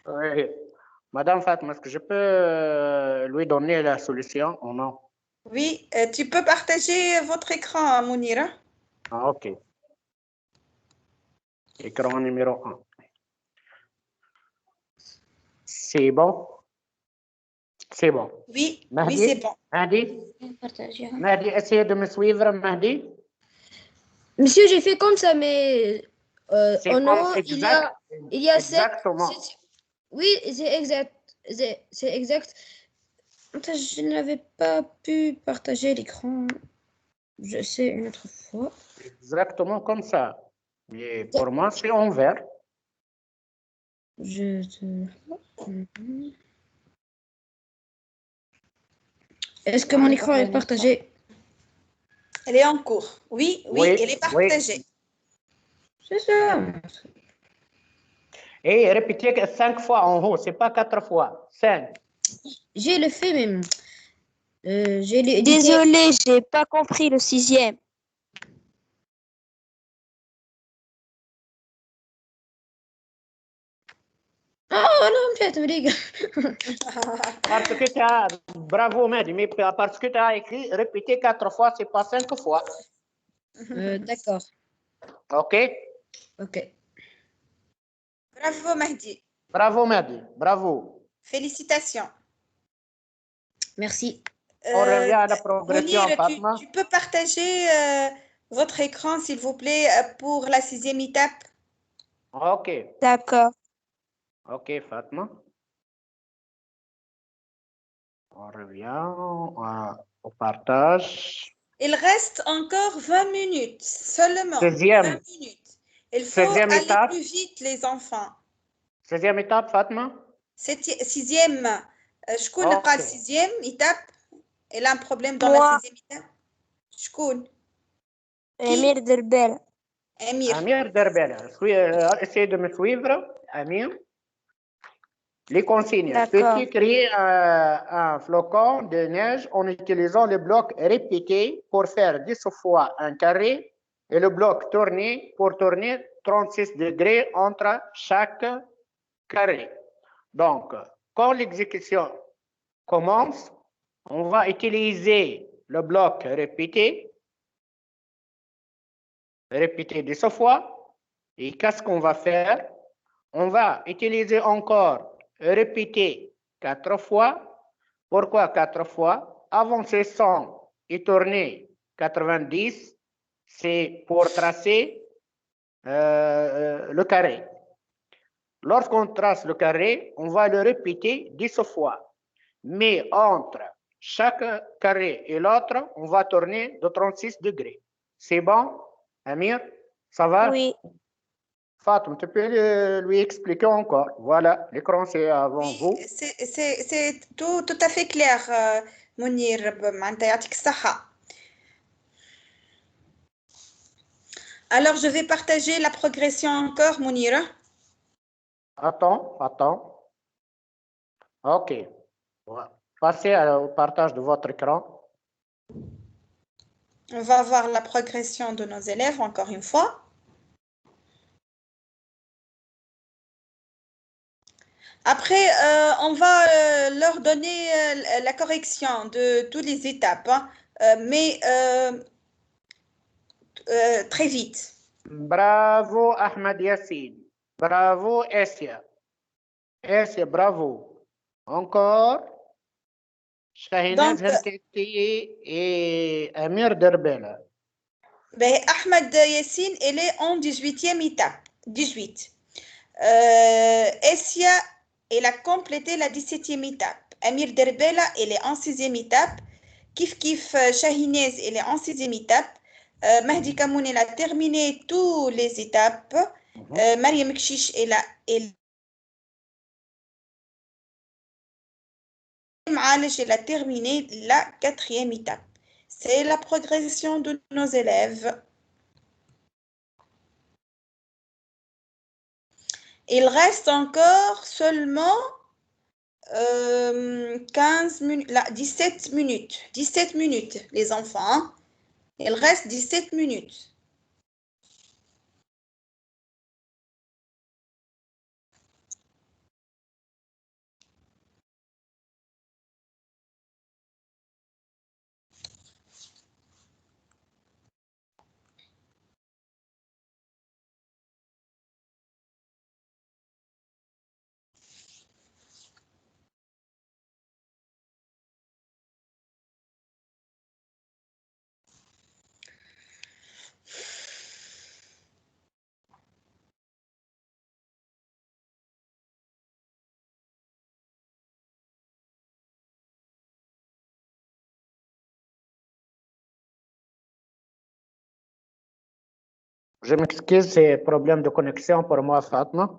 Oui. Madame Fatma, est-ce que je peux lui donner la solution ou non? Oui, tu peux partager votre écran, Mounira. Ah, ok. Écran numéro 1. C'est bon? C'est bon. Oui, Mahdi? oui, c'est bon. Mahdi, essayez de me suivre, Mahdi. Monsieur, j'ai fait comme ça, mais C'est en comme haut, exact. il y a Exactement. 7. Oui, c'est exact. C'est exact. Attends, je n'avais pas pu partager l'écran. Je sais une autre fois. Exactement comme ça. Mais pour moi, c'est en vert. Est-ce que mon écran est partagé? Elle est en cours. Oui, oui, Oui, elle est partagée. C'est ça. Et répétez 5 fois en haut, c'est pas 4 fois. 5. J'ai le fait même. J'ai édité. Désolée, j'ai pas compris le 6e. Oh non, مشات مريقة. Parce que tu as, bravo Mehdi, mais parce que tu as écrit répéter 4 fois, c'est pas 5 fois. D'accord. Ok? Ok. Bravo, Mahdi. Bravo Mehdi, bravo. Félicitations. Merci. On revient à la progression, Mounir, Fatma. tu peux partager votre écran, s'il vous plaît, pour la 6e étape? Ok. D'accord. Ok, Fatma. On revient au partage. Il reste encore 20 minutes seulement. 16e. 20 minutes. Il faut 16e aller étape. plus vite, les enfants. 16e étape, Fatma. 6e. شكون اللي قال 6e étape? Il a un problème dans la 6e étape. شكون؟ Emir Derbel. Amir. Amir Derbela, essayez de me suivre, Amir. Les consignes. D'accord. Peux-tu créer un flocon de neige en utilisant le bloc répété pour faire 10 fois un carré et le bloc tourné pour tourner 36 degrés entre chaque carré. Donc, quand l'exécution commence, on va utiliser le bloc répété 10 fois. Et qu'est-ce qu'on va faire? On va utiliser encore répéter 4 fois. Pourquoi 4 fois? Avancer 100 et tourner 90, c'est pour tracer le carré. Lorsqu'on trace le carré, on va le répéter 10 fois. Mais entre chaque carré et l'autre, on va tourner de 36 degrés. C'est bon, Amir? Ça va? Oui. Fatou, tu peux lui expliquer encore. Voilà, l'écran c'est avant vous. C'est tout à fait clair, Mounir. معناتها يعطيك الصحة. Alors, je vais partager la progression encore, Mounira. Attends. OK. Passez au partage de votre écran. On va voir la progression de nos élèves encore une fois. Après, on va leur donner la correction de toutes les étapes, hein, mais très vite. Bravo Ahmed Yassine. Bravo Essia. Essia, bravo. Encore. Shahinaz Donc, Helketi et Amir Derbela. ben, Ahmed Yassine, elle est en 18e étape. 18. Essia, elle a complété la 17e étape. Amir Derbela, elle est en 6e étape. Kif Shahinez, elle est en 6e étape. Mahdi Kamoun, elle a terminé toutes les étapes. Mariam Kshish, elle a terminé la 4e étape. C'est la progression de nos élèves. Il reste encore seulement 15 minutes, 17 minutes. 17 minutes, les enfants. Il reste 17 minutes. Je m'excuse, c'est problème de connexion pour moi, Fatma.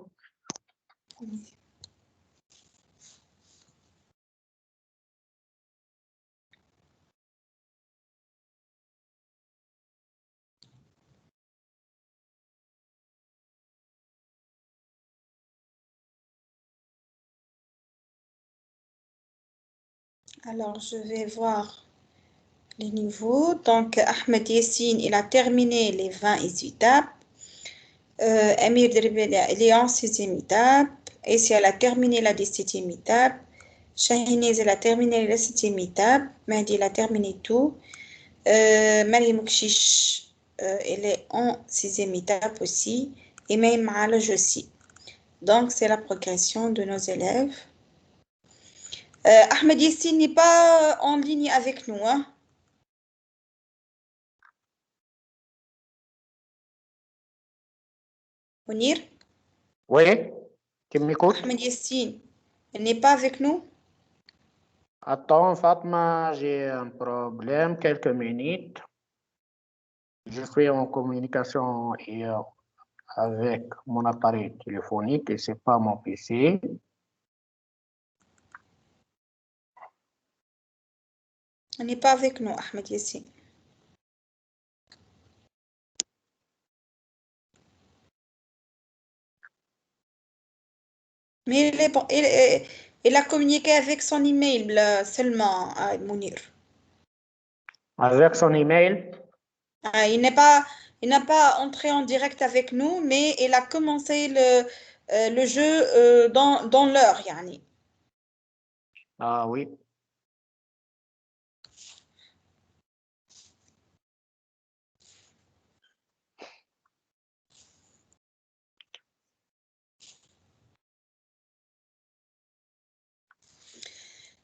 Alors, je vais voir les niveaux. Donc, Ahmed Yassine, il a terminé les 20 étapes. Amir Derbela, il est en 6e étape. Essia, elle a terminé la 17e étape. Shahinez, elle a terminé la 7e étape. Mahdi, elle a terminé tout. Mariam Kshish, elle est en 6e étape aussi. Et même Alaj aussi. Donc, c'est la progression de nos élèves. Ahmed Yassine n'est pas en ligne avec nous. Hein? Mounir? Oui, tu m'écoutes? Ahmed Yassine, elle n'est pas avec nous? Attends, Fatma, j'ai un problème, quelques minutes. Je suis en communication avec mon appareil téléphonique et c'est pas mon PC. Elle n'est pas avec nous, Ahmed Yassine. Mais il est bon, il a communiqué avec son email seulement, Mounir. Avec son email. Il n'a pas entré en direct avec nous, mais il a commencé le jeu dans l'heure, yani. Ah oui.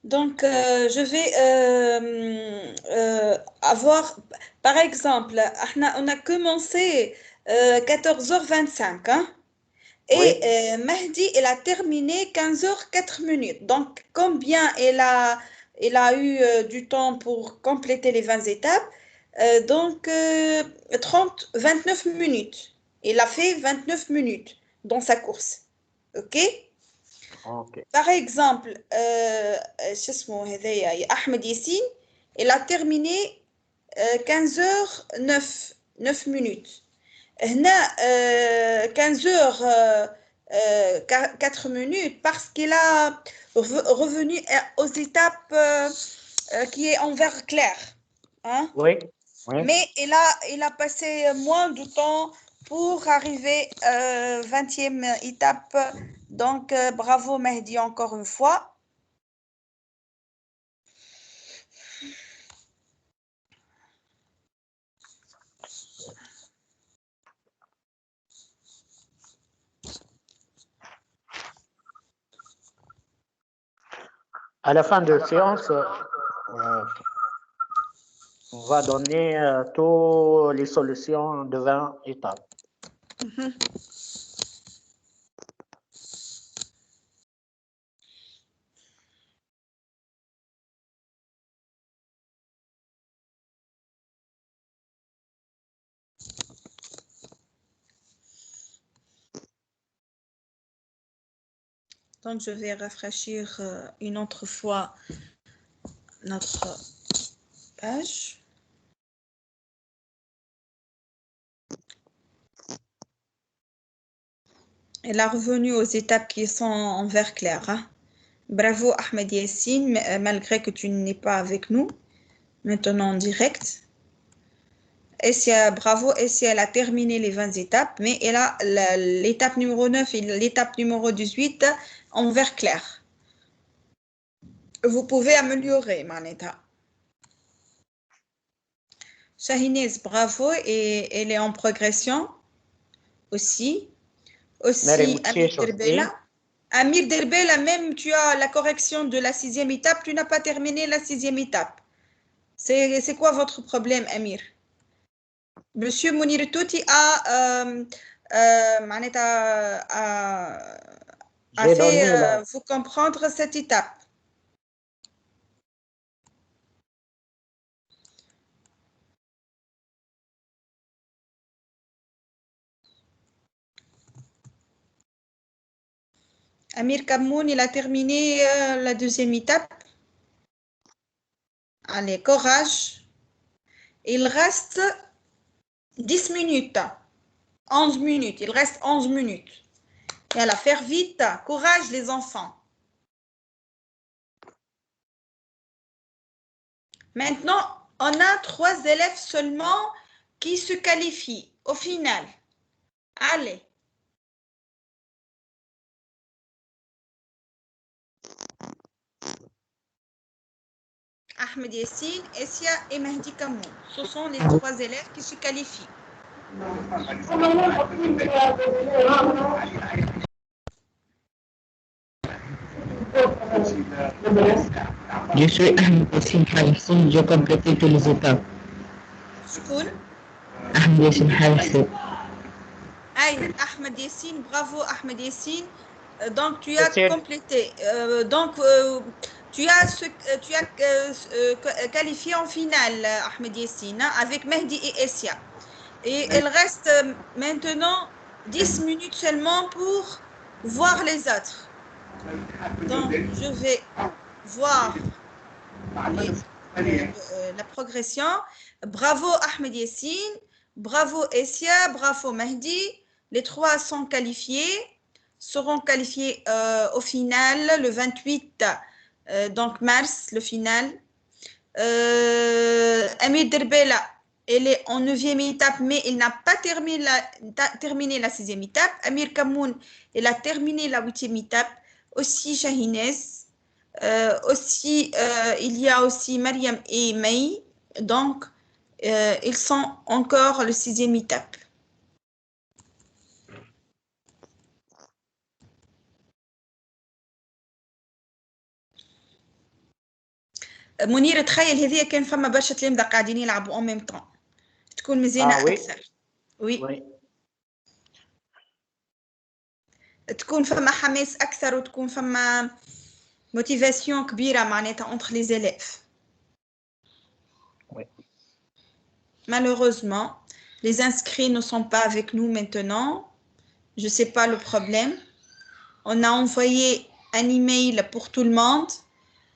Donc, je vais avoir, par exemple, on a commencé 14h25, hein, et Oui. Mahdi, il a terminé 15h04. Donc, combien il a eu du temps pour compléter les 20 étapes? Donc, 29 minutes. Il a fait 29 minutes dans sa course. OK? Ok. Par exemple, شو اسمه هذايا Ahmed Yassine, il a terminé 15h09 9 minutes. هنا 15h 4 minutes parce qu'il a revenu aux étapes qui est en vert clair. Hein? Oui. Oui. Mais il a passé moins de temps pour arriver 20e étape. Donc, bravo Mehdi encore une fois. À la fin de la séance, on va donner toutes les solutions de 20 étapes. Donc, je vais rafraîchir une autre fois notre page. Elle a revenu aux étapes qui sont en vert clair. Hein? Bravo Ahmed Yassine, malgré que tu n'es pas avec nous, maintenant en direct. Essia, bravo, Essia, elle a terminé les 20 étapes, mais elle a l'étape numéro 9 et l'étape numéro 18 en vert clair. Vous pouvez améliorer, Maneta. Shahinez, bravo, et elle est en progression aussi. Aussi, Amir Derbela. Amir Derbela, même tu as la correction de la 6e étape, tu n'as pas terminé la 6e étape. C'est quoi votre problème, Amir? Monsieur Mounir Touti a fait vous comprendre cette étape. Amir Kamoun, il a terminé la 2e étape. Allez, courage. Il reste 10 minutes. 11 minutes. Il reste 11 minutes. Et à la faire vite. Courage, les enfants. Maintenant, on a 3 élèves seulement qui se qualifient au final. Allez. Ahmed Yassine, Essia et Mehdi Kamoun. Ce sont les 3 élèves qui se qualifient. Je suis Ahmed Yassine Khalifsi, j'ai complété toutes les étapes. School. Ahmed Yassine Khalifsi. Ahmed Yassine, bravo Ahmed Yassine. Donc tu as complété. Tu as qualifié en finale Ahmed Yassine avec Mehdi et Essia. Et il reste maintenant 10 minutes seulement pour voir les autres. Donc je vais voir la progression. Bravo Ahmed Yassine, bravo Essia, bravo Mehdi. Les 3 sont qualifiés. seront qualifiés au final le 28 donc mars, le final. Amir Derbela, elle est en 9e étape, mais il n'a pas terminé la 6e étape. Amir Kamoun, elle a terminé la 8e étape. Aussi Shahinez. Il y a aussi Mariam et Mei. Donc, ils sont encore le 6e étape. منير تخيل هذه كان فما برشا تلامذة قاعدين يلعبوا en même temps تكون مزيانة oui. أكثر. Oui. Oui. تكون فما حماس أكثر وتكون فما motivation كبيرة معناتها entre les élèves. Oui. Malheureusement, les inscrits ne sont pas avec nous maintenant. Je ne sais pas le problème. On a envoyé un email pour tout le monde,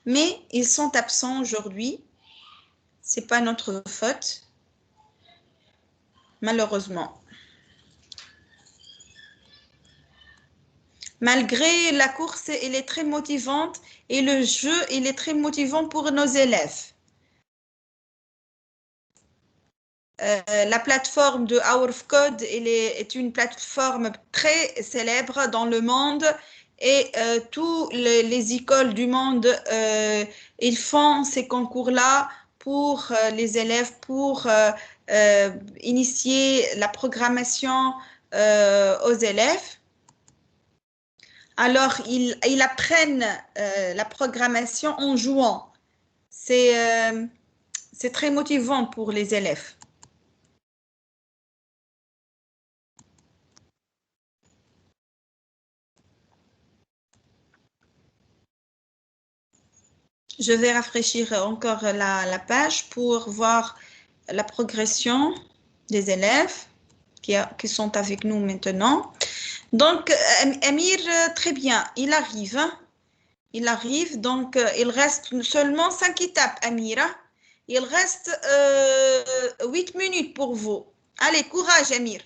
mais ils sont absents aujourd'hui. Ce n'est pas notre faute, malheureusement. Malgré la course, elle est très motivante et le jeu, il est très motivant pour nos élèves. La plateforme de Hour of Code est une plateforme très célèbre dans le monde et toutes les écoles du monde, ils font ces concours-là pour les élèves, pour initier la programmation aux élèves. Alors, ils apprennent la programmation en jouant. C'est très motivant pour les élèves. Je vais rafraîchir encore la page pour voir la progression des élèves qui sont avec nous maintenant. Donc, Amir, très bien, il arrive. Il arrive, donc il reste seulement 5 étapes, Amira. Il reste 8 minutes pour vous. Allez, courage, Amir,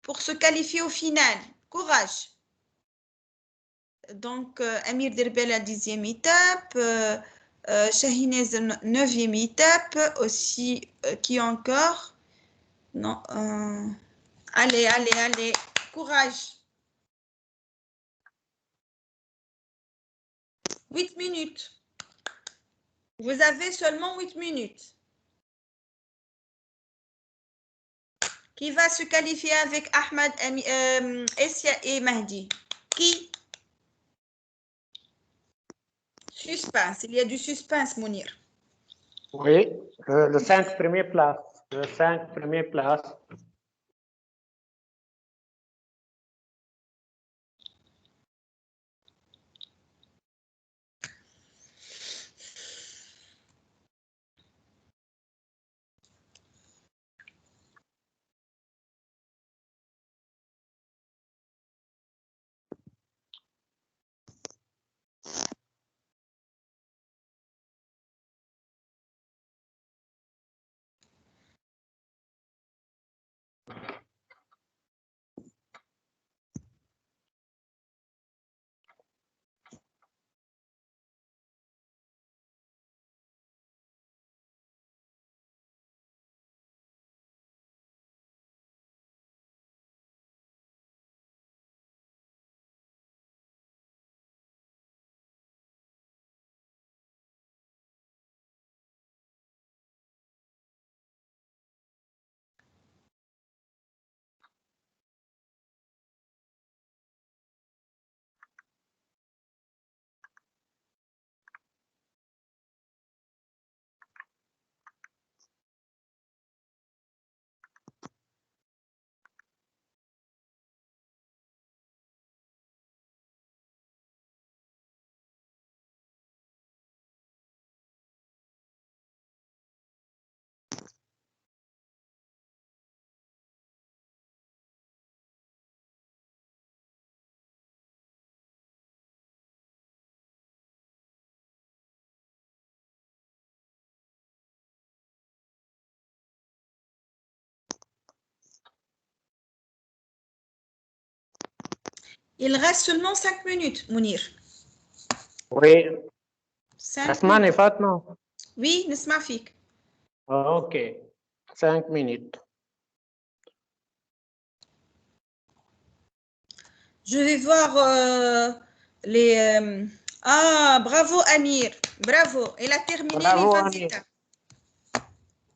pour se qualifier au final. Courage. Donc, Amir Derbel à 10e étape, Shahinez 9e étape, aussi, qui encore? Non. Allez, allez, allez, courage. 8 minutes. Vous avez seulement 8 minutes. Qui va se qualifier avec Ahmed, Essia et Mahdi? Qui? Suspense. Il y a du suspense, Mounir. Oui, le 5 première place. Le 5 première place. Il reste seulement 5 minutes, Mounir. Oui. 5 اسمعني minutes. فاطمة. Oui, نسمع فيك. Ok. 5 minutes. Je vais voir les... Ah, bravo Amir. Bravo. Elle a terminé Bravo, les 20 Amir. étapes.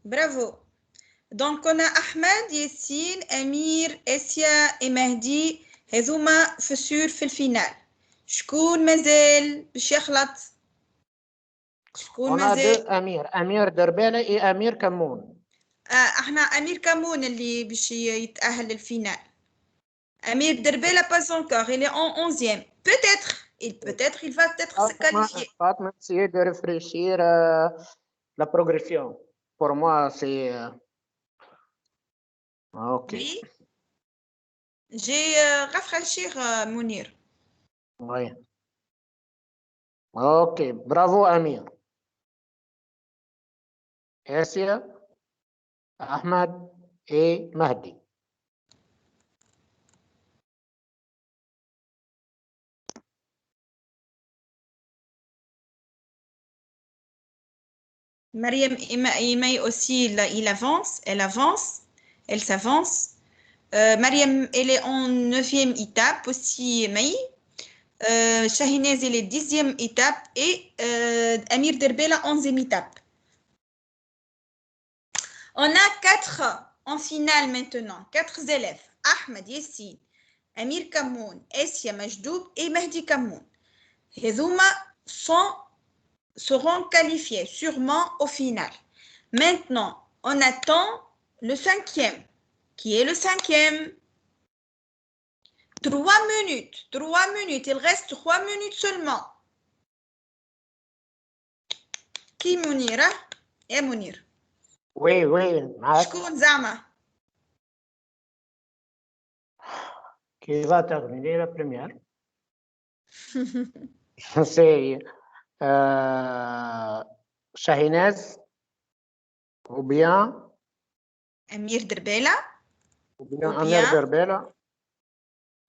Bravo. Donc, on a Ahmed, Yassine, Amir, Essia et Mahdi. هذوما فسور في الفينال. شكون مازال باش يخلط؟ شكون On a مازال؟ deux Amir. Amir Derbele et Amir Kamoun. احنا امير كمون اللي باش يتاهل للفينال. امير دربيلا pas encore, il est en 11e. Peut-être il va peut-être se qualifier. Fatma, essayer de réfléchir la progression. Pour moi, c'est... Ok. Oui. J'ai rafraîchir Mounir. Oui. Ok. Bravo, Amir. Essia, Ahmed et Mahdi. Mariam Imai aussi, il avance, elle s'avance. Mariam, elle est en 9e étape aussi, Imai. Shahinez, elle est 10e étape et Amir Derbela, 11e étape. On a 4 en finale maintenant, 4 élèves. Ahmed Yassine, Amir Kamoun, Essia Majdoub et Mahdi Kamoun. Hezouma seront qualifiés sûrement au final. Maintenant, on attend le 5e. Qui est le 5e? 3 minutes. 3 minutes. Il reste 3 minutes seulement. Qui Mounir? Et Mounir. Oui, oui. شكون زعما؟ Qui va terminer la première? C'est Shahinez ou bien Amir Derbela Amir Derbela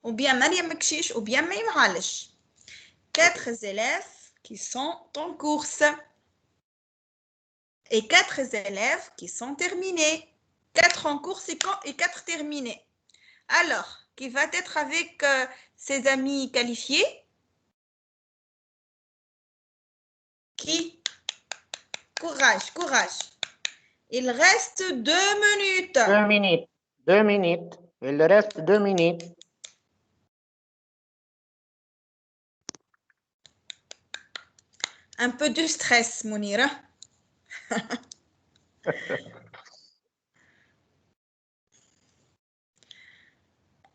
ou bien Mariam Mekchiche ou bien Maïm Halish. 4 élèves qui sont en course et 4 élèves qui sont terminés. 4 en course et 4 terminés. Alors, qui va être avec ses amis qualifiés? Qui? Courage, courage. Il reste 2 minutes. 2 minutes. 2 minutes. Il reste 2 minutes. Un peu de stress, Mounira.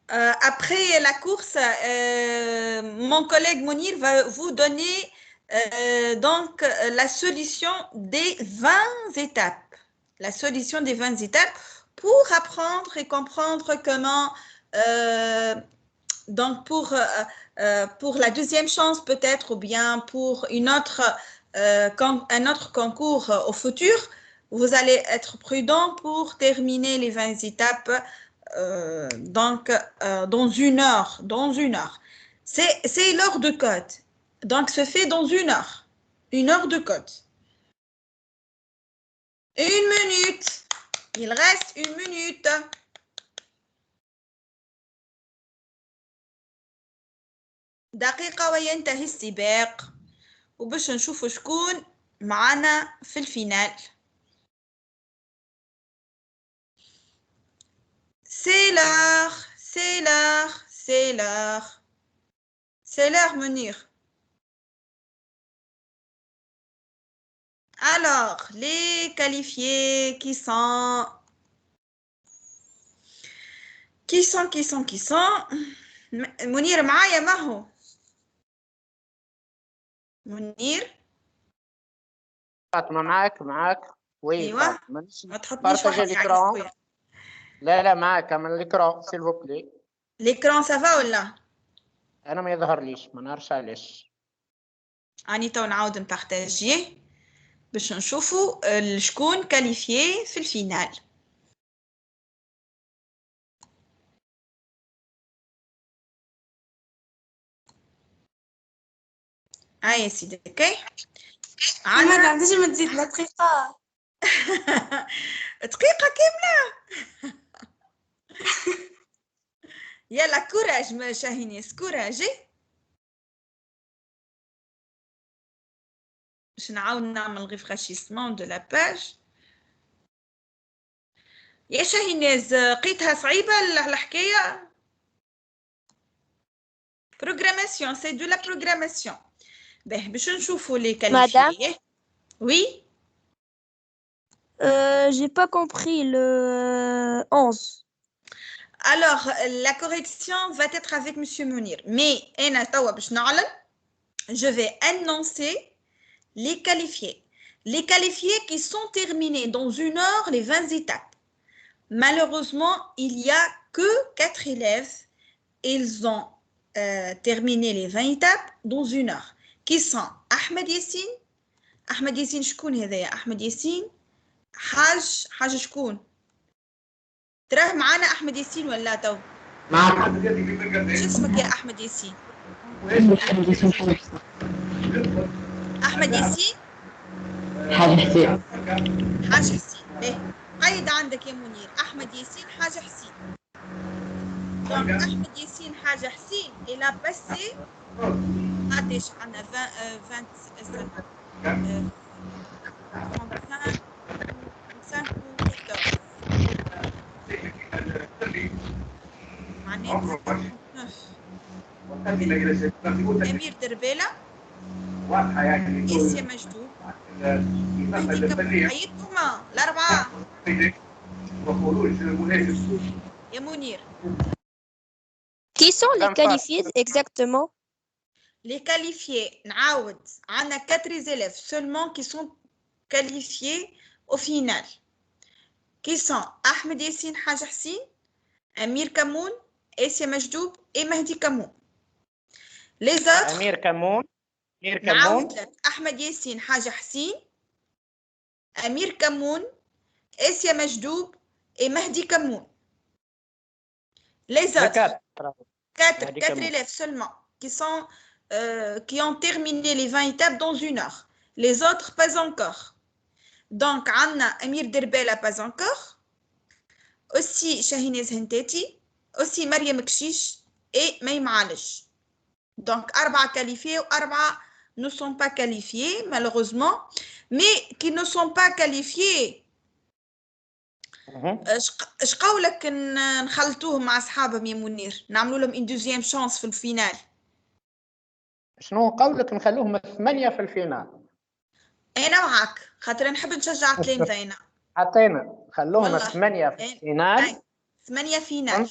Après la course, mon collègue Mounir va vous donner donc la solution des 20 étapes. La solution des 20 étapes pour apprendre et comprendre comment, donc pour la deuxième chance peut-être, ou bien pour un autre concours au futur, vous allez être prudent pour terminer les 20 étapes donc dans une heure. C'est l'heure de code. Donc, se fait dans une heure. Une heure de code. 1 minute. Il reste 1 minute. دقيقة وينتهي السباق وباش نشوفوا شكون معنا في الفينال. C'est l'heure, c'est l'heure, c'est l'heure. C'est l'heure, Mounir. Alors, les qualifiés qui sont منير معايا ما هو منير فاطمة معك وي ايوه فاطمة ما تحطنيش بارتاجي وحدي على l'écran خويا لا معك من l'écran s'il vous plaît l'écran سافا ولا أنا ما يظهرليش ما نعرفش علاش اني تو نعاود نبارطاجيه باش نشوفوا شكون كاليفيي في الفينال. يا سيدي اوكي ما عندنا عنديش ما تزيد لا دقيقة. دقيقة كاملة. يلا كوراج ما شاهينيس كوراج. باش نعاود نعمل غير فراشيسمون دو لا باج. يا شاهيناز لقيتها صعيبة الحكاية. بروغراماسيون سي دو لا بروغراماسيون. باهي باش نشوفوا لي كاليفيي. وي J'ai pas compris le 11. Alors, la correction va être avec Monsieur Mounir. Mais, je vais annoncer les qualifiés. Les qualifiés qui sont terminés dans 1 heure, les 20 étapes. Malheureusement, il n'y a que 4 élèves. Ils ont terminé les 20 étapes dans 1 heure. Qui sont Ahmed Yassine. Ahmed Yassine, شكون هذايا؟ Ahmed Yassine. حاج شكون؟ تراه معانا احمد ياسين ولا تو؟ معك. شو اسمك يا احمد ياسين؟ أحمد ياسين حاجة حسين. احمد ياسين حاجة حسين. حاج حسين. باهي قيد عندك يا منير احمد ياسين حاج حسين. دونك احمد ياسين حاج حسين الى باسي قداش عندنا 20 معناتها أمير دربالة إيسيا مجدوب عيدتهما الأربعة يا منير. Qui sont les qualifiés exactement? Les qualifiés نعاود عندنا 4 élèves seulement qui sont qualifiés au final qui sont Ahmed Yassine Haj Hassine, Amir Kamoun, Essia Majdoub et Mahdi Kamoun. Les autres أمير كمون أحمد ياسين حاج حسين أمير كمون إسيا مجدوب et Mahdi Kamoun. Les autres 4 élèves seulement qui ont terminé les 20 étapes dans 1 heure. Les autres pas encore. Donc عندنا أمير دربالة pas encore. Aussi Shahinez Henteti, aussi Mariam Kchich et May Maalej. Donc 4 qualifiés ou 4 ne sont pas qualifiés malheureusement, mais qui ne sont pas qualifiés. اش قولك نخلطوهم مع اصحابهم يا منير نعملوا لهم ان دوزيام شانس في الفينال؟ شنو قولك نخلوهم 8 في الفينال؟ انا معك خاطر نحب نشجع التلامذه. انا عطينا خلوهم 8 في الفينال. 8 فينال.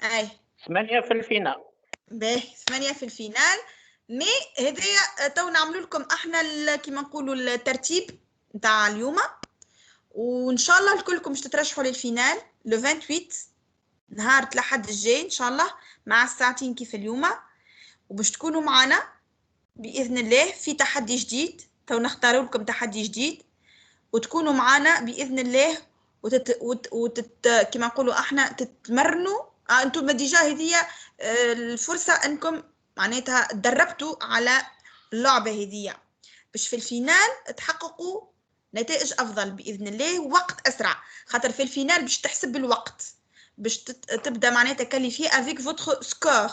اي 8 في الفينال. باهي 8 في الفينال. مي هذايا تو نعملوا لكم احنا كيما نقولوا الترتيب نتاع اليوم، وان شاء الله الكلكم باش تترشحوا للفينال لو 28 نهار الأحد الجاي ان شاء الله مع الساعتين كيف اليوم، وباش تكونوا معنا باذن الله في تحدي جديد. تو نختاروا لكم تحدي جديد وتكونوا معنا باذن الله كما نقولوا احنا تتمرنوا. انتم ديجا هذه الفرصه انكم معناتها تدربتوا على اللعبه هذه باش في الفينال تحققوا نتائج افضل باذن الله ووقت اسرع، خاطر في الفينال باش تحسب بالوقت، باش تبدا معناتها كاليفي افيك فوتر سكور.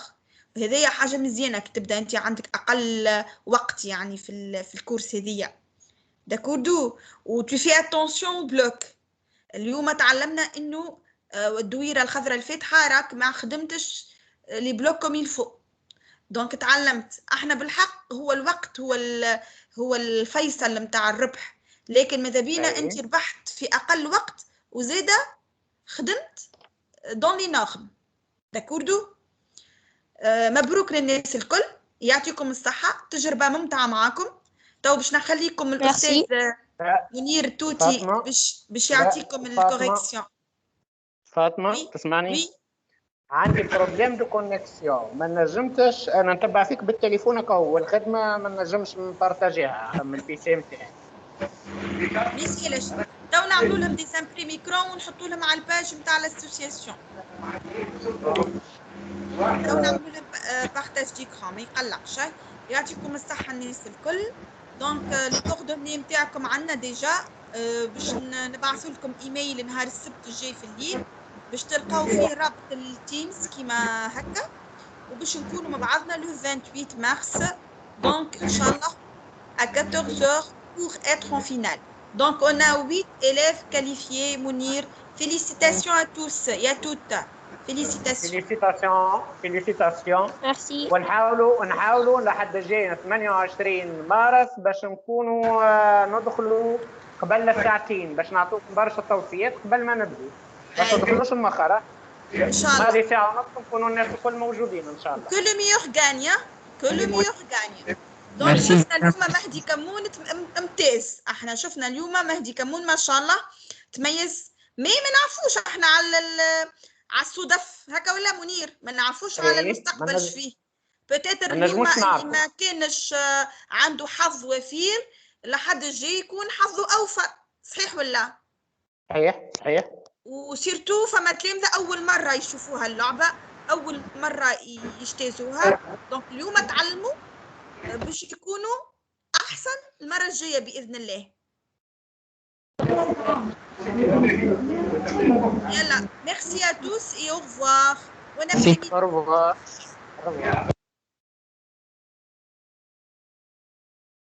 هذه حاجه مزيانه كي تبدا انت عندك اقل وقت يعني في الكورس هذه داكوردو. و tu fais attention بلوك. اليوم تعلمنا انه الدويره الخضراء الفاتحه راك ما خدمتش لي بلوك كوم يلفو. دونك تعلمت احنا بالحق هو الوقت هو الفيصل نتاع الربح، لكن ماذا بينا انت ربحت في اقل وقت وزاده خدمت دون لي نورم داكوردو. مبروك للناس الكل، يعطيكم الصحه، تجربه ممتعه معاكم. تو باش نخليكم الاستاذ منير التوتي باش يعطيكم الكوريكسيون. فاطمه تسمعني؟ عندي بروبليم دو كونيكسيون، ما نجمتش انا نتبع فيك بالتليفون هكا والخدمه ما نجمش نبارطاجيها من البيسي نتاعي. ميسكيلش تو نعملوا لهم دي سامبري ميكرو ونحطوا لهم على الباج نتاع الاسوسياسيون. تو نعملوا لهم بارطاج ديكران ما يقلقش. يعطيكم الصحة الناس الكل. دونك لي كوردوني نتاعكم عندنا ديجا، باش نبعثوا لكم ايميل نهار السبت الجاي في الليل باش تلقاو فيه رابط التيمز كيما هكا، وباش نكونوا مع بعضنا لو 28 مارس دونك ان شاء الله à 14h pour être en finale. Donc on a 8 élèves qualifiés. Mounir, félicitations à tous et à toutes. Félicitations. félicitations. ميرسي. ونحاولوا لحد الجاي 28 مارس باش نكونوا ندخلوا قبل الساعتين باش نعطوكم برشا توصيات قبل ما نبداو. ما تدخلوش مؤخرا. ان شاء الله. هذه ساعة ونص نكونوا الناس الكل موجودين ان شاء الله. Que le meilleur gagne. Que le meilleur gagne. دونك شفنا اليوم مهدي كمون امتاز. احنا شفنا اليوم مهدي كمون ما شاء الله تميز. ما نعرفوش احنا على الصدف هكا ولا منير، ما نعرفوش على المستقبل اش فيه. بوتيتر اليوم اللي ما كانش عنده حظ وفير لحد الجاي يكون حظه اوفر. صحيح ولا؟ صحيح. وسيرتو فما تلامذة اول مره يشوفوها اللعبه، اول مره يجتازوها. دونك اليوم تعلموا باش يكونوا احسن المره الجايه باذن الله. يلا ميرسي ا توس اي او ريفوار. au revoir.